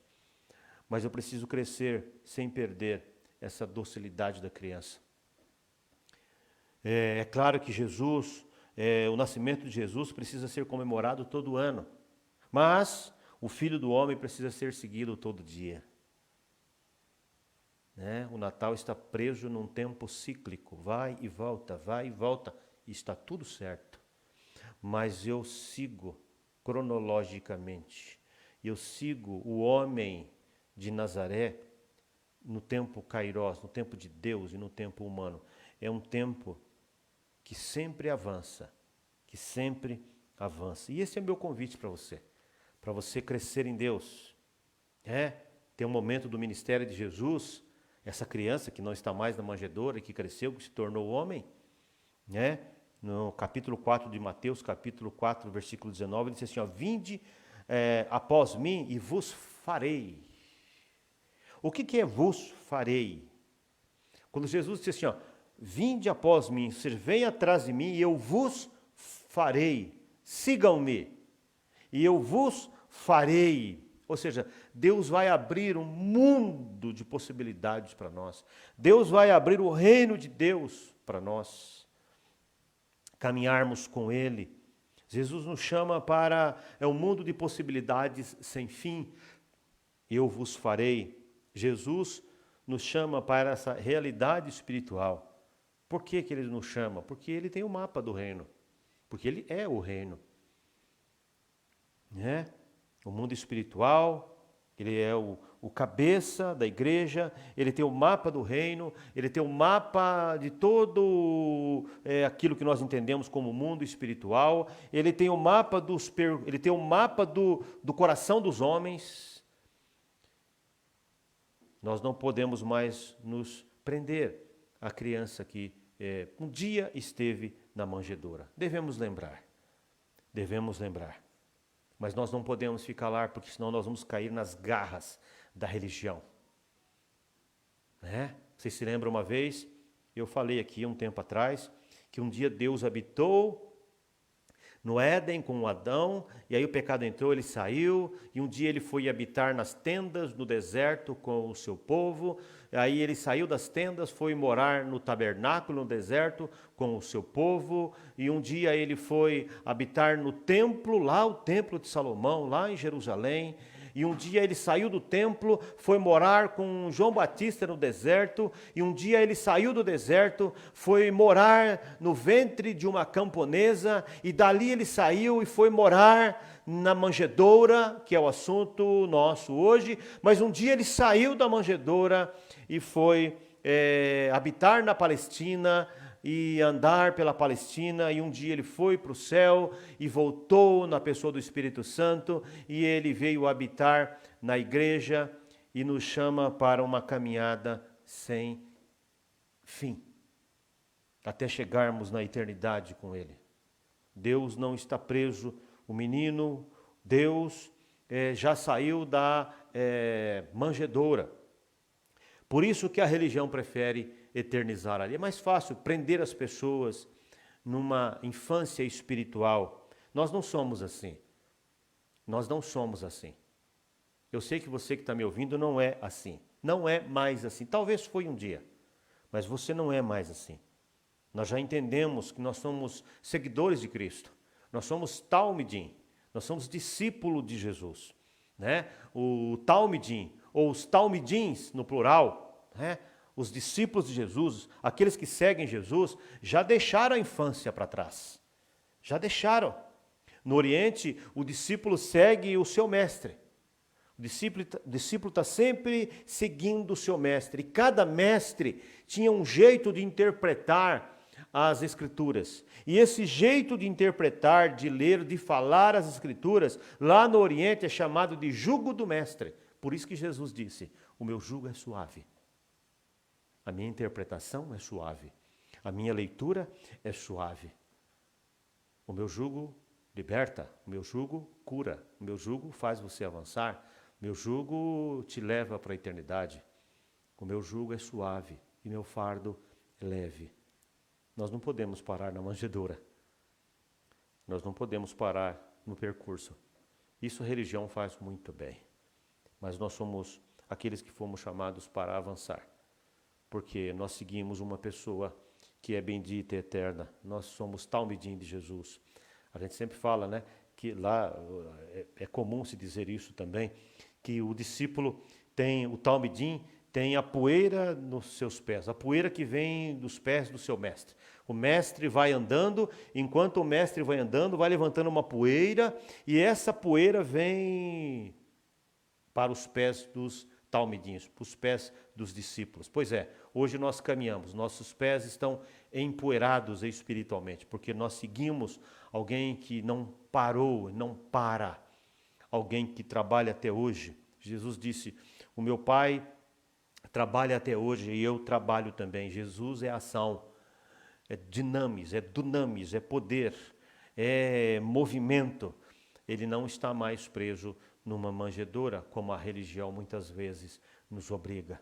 Speaker 3: mas eu preciso crescer sem perder essa docilidade da criança. É claro que Jesus, o nascimento de Jesus precisa ser comemorado todo ano, mas o Filho do Homem precisa ser seguido todo dia. O Natal está preso num tempo cíclico, vai e volta, e está tudo certo. Mas eu sigo cronologicamente, eu sigo o homem de Nazaré no tempo Kairos, no tempo de Deus e no tempo humano. É um tempo que sempre avança, que sempre avança. E esse é o meu convite para você crescer em Deus. Tem um momento do ministério de Jesus, essa criança que não está mais na manjedoura, que cresceu, que se tornou homem, no capítulo 4 de Mateus, capítulo 4, versículo 19, ele diz assim, vinde após mim e vos farei. O que é vos farei? Quando Jesus disse assim, vinde após mim, vem atrás de mim e eu vos farei, sigam-me, e eu vos farei. Ou seja, Deus vai abrir um mundo de possibilidades para nós. Deus vai abrir o reino de Deus para nós caminharmos com Ele. Jesus nos chama para um mundo de possibilidades sem fim. Eu vos farei. Jesus nos chama para essa realidade espiritual. Por que Ele nos chama? Porque Ele tem o mapa do reino. Porque Ele é o reino. O mundo espiritual, Ele é o cabeça da igreja, Ele tem o mapa do reino, Ele tem o mapa de todo aquilo que nós entendemos como mundo espiritual, Ele tem o mapa do coração dos homens. Nós não podemos mais nos prender à criança que um dia esteve na manjedoura. Devemos lembrar. Mas nós não podemos ficar lá, porque senão nós vamos cair nas garras da religião. Vocês se lembram uma vez, eu falei aqui um tempo atrás, que um dia Deus habitou no Éden com Adão, e aí o pecado entrou, ele saiu, e um dia ele foi habitar nas tendas no deserto com o seu povo, aí ele saiu das tendas, foi morar no tabernáculo no deserto com o seu povo, e um dia ele foi habitar no templo, lá o templo de Salomão, lá em Jerusalém, e um dia ele saiu do templo, foi morar com João Batista no deserto, e um dia ele saiu do deserto, foi morar no ventre de uma camponesa, e dali ele saiu e foi morar na manjedoura, que é o assunto nosso hoje, mas um dia ele saiu da manjedoura e foi habitar na Palestina, e andar pela Palestina, e um dia ele foi para o céu e voltou na pessoa do Espírito Santo, e ele veio habitar na igreja e nos chama para uma caminhada sem fim, até chegarmos na eternidade com Ele. Deus não está preso, o menino, Deus já saiu da manjedoura. Por isso que a religião prefere eternizar ali. É mais fácil prender as pessoas numa infância espiritual. Nós não somos assim. Eu sei que você que está me ouvindo não é assim. Não é mais assim. Talvez foi um dia, mas você não é mais assim. Nós já entendemos que nós somos seguidores de Cristo. Nós somos talmidim. Nós somos discípulos de Jesus. O talmidim, ou os talmidins no plural, os discípulos de Jesus, aqueles que seguem Jesus, já deixaram a infância para trás. Já deixaram. No Oriente, o discípulo segue o seu mestre. O discípulo está sempre seguindo o seu mestre. E cada mestre tinha um jeito de interpretar as Escrituras. E esse jeito de interpretar, de ler, de falar as Escrituras, lá no Oriente é chamado de jugo do mestre. Por isso que Jesus disse, o meu jugo é suave. A minha interpretação é suave. A minha leitura é suave. O meu jugo liberta. O meu jugo cura. O meu jugo faz você avançar. Meu jugo te leva para a eternidade. O meu jugo é suave e meu fardo é leve. Nós não podemos parar na manjedoura. Nós não podemos parar no percurso. Isso a religião faz muito bem. Mas nós somos aqueles que fomos chamados para avançar. Porque nós seguimos uma pessoa que é bendita e eterna. Nós somos talmidim de Jesus. A gente sempre fala, né, que lá é comum se dizer isso também, que o discípulo tem, o talmidim tem a poeira nos seus pés, a poeira que vem dos pés do seu mestre. O mestre vai andando, enquanto o mestre vai andando, vai levantando uma poeira, e essa poeira vem para os pés dos talmidins, para os pés dos discípulos. Pois é, hoje nós caminhamos, nossos pés estão empoeirados espiritualmente, porque nós seguimos alguém que não parou, não para, alguém que trabalha até hoje. Jesus disse, o meu Pai trabalha até hoje e eu trabalho também. Jesus é ação, é dinamis, é dunamis, é poder, é movimento. Ele não está mais preso numa manjedoura, como a religião muitas vezes nos obriga.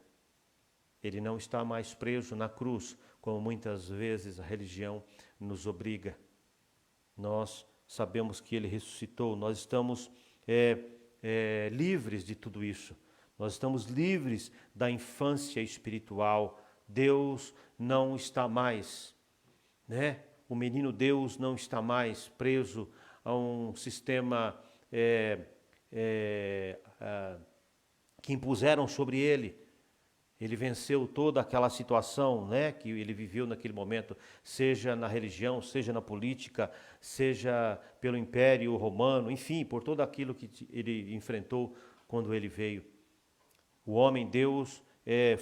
Speaker 3: Ele não está mais preso na cruz, como muitas vezes a religião nos obriga. Nós sabemos que Ele ressuscitou, nós estamos livres de tudo isso. Nós estamos livres da infância espiritual. Deus não está mais, né? O menino Deus não está mais preso a um sistema que impuseram sobre ele. Ele venceu toda aquela situação, né, que ele viveu naquele momento, seja na religião, seja na política, seja pelo Império Romano, enfim, por tudo aquilo que ele enfrentou quando ele veio. O homem Deus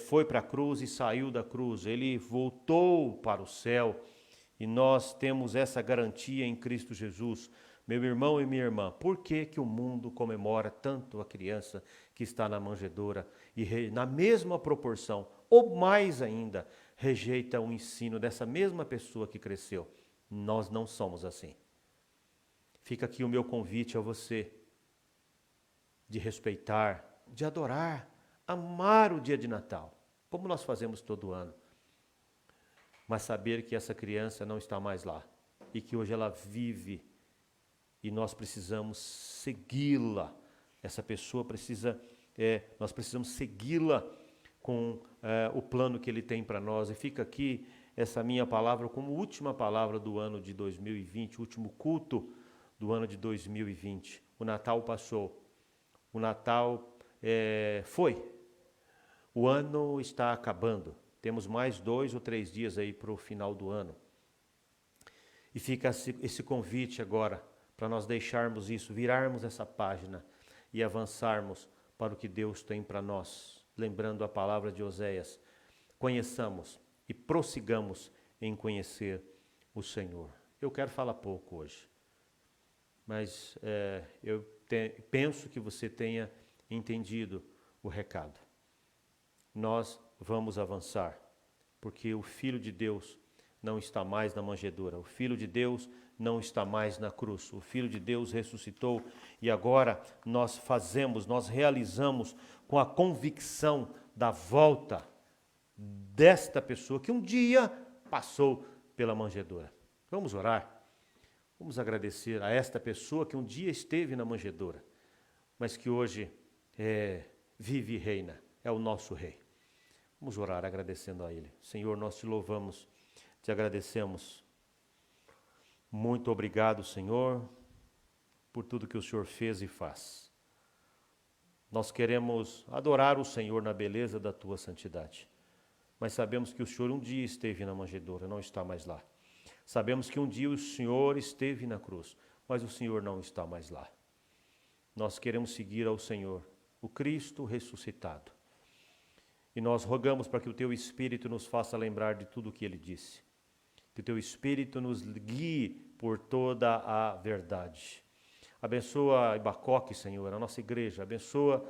Speaker 3: foi para a cruz e saiu da cruz, ele voltou para o céu e nós temos essa garantia em Cristo Jesus. Meu irmão e minha irmã, por que que o mundo comemora tanto a criança que está na manjedoura e na mesma proporção, ou mais ainda, rejeita o ensino dessa mesma pessoa que cresceu? Nós não somos assim. Fica aqui o meu convite a você de respeitar, de adorar, amar o dia de Natal, como nós fazemos todo ano, mas saber que essa criança não está mais lá e que hoje ela vive e nós precisamos segui-la. Essa pessoa precisa, nós precisamos segui-la com o plano que Ele tem para nós. E fica aqui essa minha palavra como última palavra do ano de 2020, último culto do ano de 2020. O Natal passou, o Natal foi, o ano está acabando. Temos mais 2 ou 3 dias aí para o final do ano. E fica esse convite agora, para nós deixarmos isso, virarmos essa página e avançarmos para o que Deus tem para nós. Lembrando a palavra de Oséias, conheçamos e prossigamos em conhecer o Senhor. Eu quero falar pouco hoje, mas eu penso que você tenha entendido o recado. Nós vamos avançar, porque o Filho de Deus não está mais na manjedoura, o Filho de Deus não está mais na cruz. O Filho de Deus ressuscitou e agora nós realizamos com a convicção da volta desta pessoa que um dia passou pela manjedoura. Vamos orar, vamos agradecer a esta pessoa que um dia esteve na manjedoura, mas que hoje vive e reina, é o nosso Rei. Vamos orar agradecendo a Ele. Senhor, nós te louvamos, te agradecemos. Muito obrigado, Senhor, por tudo que o Senhor fez e faz. Nós queremos adorar o Senhor na beleza da tua santidade, mas sabemos que o Senhor um dia esteve na manjedoura, não está mais lá. Sabemos que um dia o Senhor esteve na cruz, mas o Senhor não está mais lá. Nós queremos seguir ao Senhor, o Cristo ressuscitado. E nós rogamos para que o teu Espírito nos faça lembrar de tudo o que Ele disse. Que o teu Espírito nos guie por toda a verdade. Abençoa Ibacoque, Senhor, a nossa igreja. Abençoa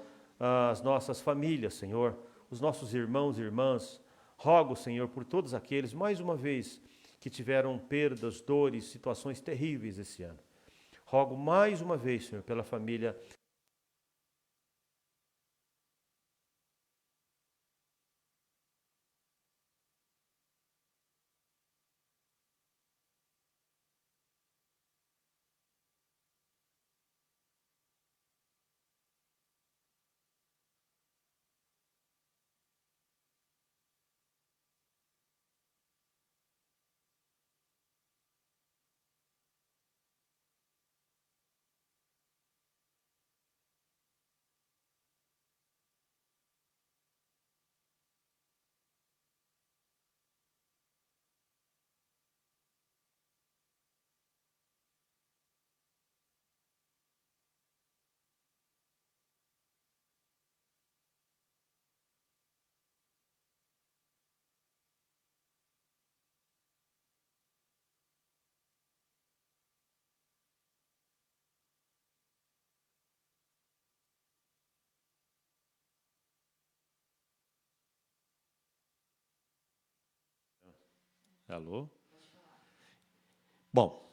Speaker 3: as nossas famílias, Senhor, os nossos irmãos e irmãs. Rogo, Senhor, por todos aqueles, mais uma vez, que tiveram perdas, dores, situações terríveis esse ano. Rogo mais uma vez, Senhor, pela família Alô? Bom,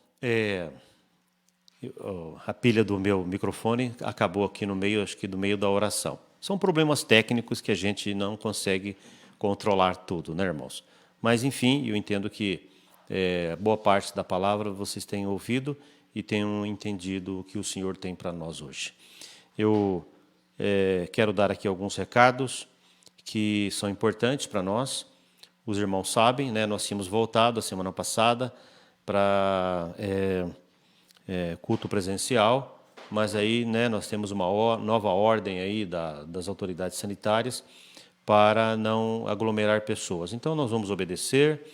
Speaker 3: a pilha do meu microfone acabou aqui no meio, acho que do meio da oração. São problemas técnicos que a gente não consegue controlar tudo, né, irmãos? Mas, enfim, eu entendo que boa parte da palavra vocês têm ouvido e tenham entendido o que o Senhor tem para nós hoje. Eu quero dar aqui alguns recados que são importantes para nós. Os irmãos sabem, né, nós tínhamos voltado a semana passada para culto presencial, mas aí, né, nós temos uma nova ordem aí das autoridades sanitárias para não aglomerar pessoas. Então, nós vamos obedecer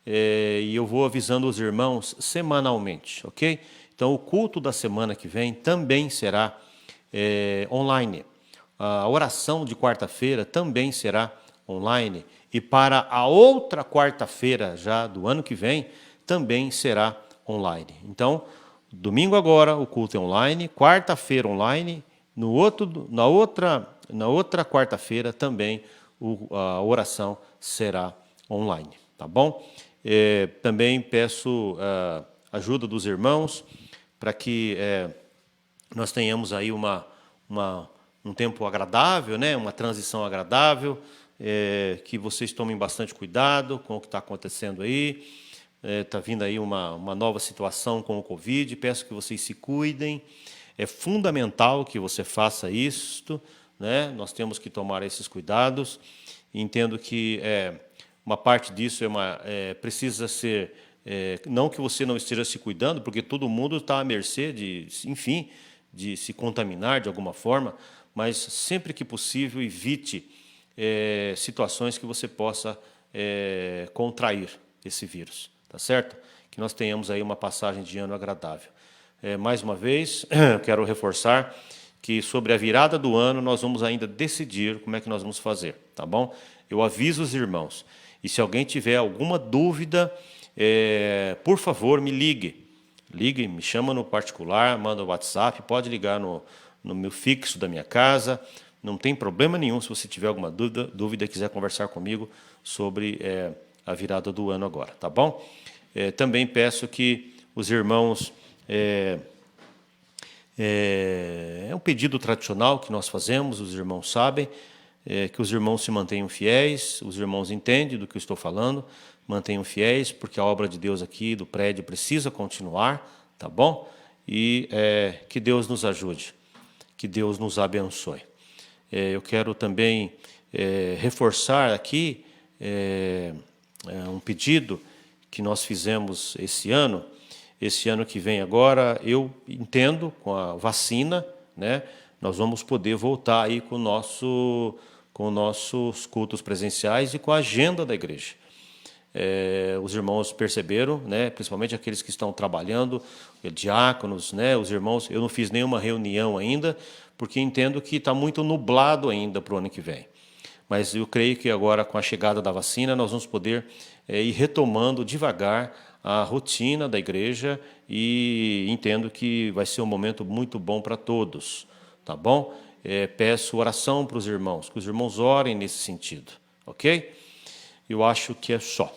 Speaker 3: e eu vou avisando os irmãos semanalmente, ok? Então, o culto da semana que vem também será online. A oração de quarta-feira também será online. E para a outra quarta-feira, já do ano que vem, também será online. Então, domingo agora o culto é online, quarta-feira online, na outra quarta-feira também a oração será online, tá bom? Também peço a ajuda dos irmãos para que nós tenhamos aí um tempo agradável, né? Uma transição agradável, que vocês tomem bastante cuidado com o que está acontecendo aí. Está vindo aí uma nova situação com o Covid, peço que vocês se cuidem. É fundamental que você faça isto, né? Nós temos que tomar esses cuidados. Entendo que uma parte disso precisa ser, não que você não esteja se cuidando, porque todo mundo está à mercê de se contaminar de alguma forma, mas sempre que possível evite situações que você possa contrair esse vírus, tá certo? Que nós tenhamos aí uma passagem de ano agradável. Mais uma vez, quero reforçar que sobre a virada do ano nós vamos ainda decidir como é que nós vamos fazer, tá bom? Eu aviso os irmãos. E se alguém tiver alguma dúvida, por favor, me ligue. Ligue, me chama no particular, manda o WhatsApp, pode ligar no meu fixo da minha casa. Não tem problema nenhum se você tiver alguma dúvida e quiser conversar comigo sobre a virada do ano agora, tá bom? Também peço que os irmãos... É um pedido tradicional que nós fazemos, os irmãos sabem, que os irmãos se mantenham fiéis, os irmãos entendem do que eu estou falando, mantenham fiéis, porque a obra de Deus aqui do prédio precisa continuar, tá bom? E que Deus nos ajude, que Deus nos abençoe. Eu quero também reforçar aqui um pedido que nós fizemos esse ano que vem agora, eu entendo, com a vacina, né, nós vamos poder voltar aí com nossos cultos presenciais e com a agenda da igreja. Os irmãos perceberam, né, principalmente aqueles que estão trabalhando, diáconos, né, os irmãos, eu não fiz nenhuma reunião ainda, porque entendo que está muito nublado ainda para o ano que vem. Mas eu creio que agora, com a chegada da vacina, nós vamos poder ir retomando devagar a rotina da igreja e entendo que vai ser um momento muito bom para todos, tá bom? Peço oração para os irmãos, que os irmãos orem nesse sentido, ok? Eu acho que é só,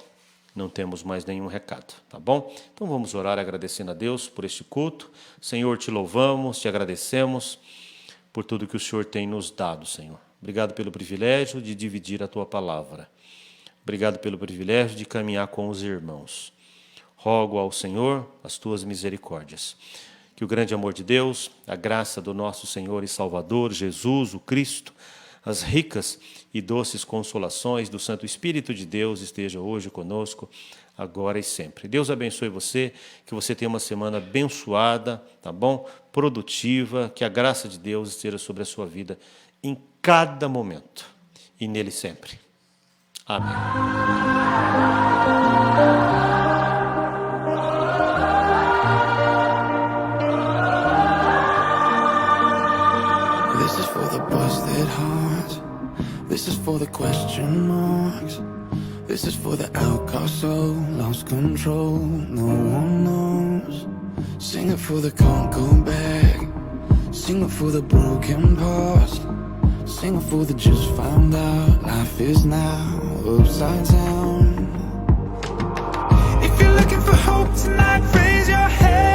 Speaker 3: não temos mais nenhum recado, tá bom? Então vamos orar agradecendo a Deus por este culto. Senhor, te louvamos, te agradecemos por tudo que o Senhor tem nos dado, Senhor. Obrigado pelo privilégio de dividir a tua palavra. Obrigado pelo privilégio de caminhar com os irmãos. Rogo ao Senhor as tuas misericórdias. Que o grande amor de Deus, a graça do nosso Senhor e Salvador, Jesus, o Cristo, as ricas e doces consolações do Santo Espírito de Deus esteja hoje conosco, agora e sempre. Deus abençoe você, que você tenha uma semana abençoada, tá bom? Produtiva, que a graça de Deus esteja sobre a sua vida em cada momento e nele sempre. Amém.
Speaker 1: This is for the busted hearts. This is for the question marks. This is for the outcast soul, lost control, no one knows. Sing it for the can't go back. Sing it for the broken past. Sing it for the just found out life is now upside down. If you're looking for hope tonight, raise your head.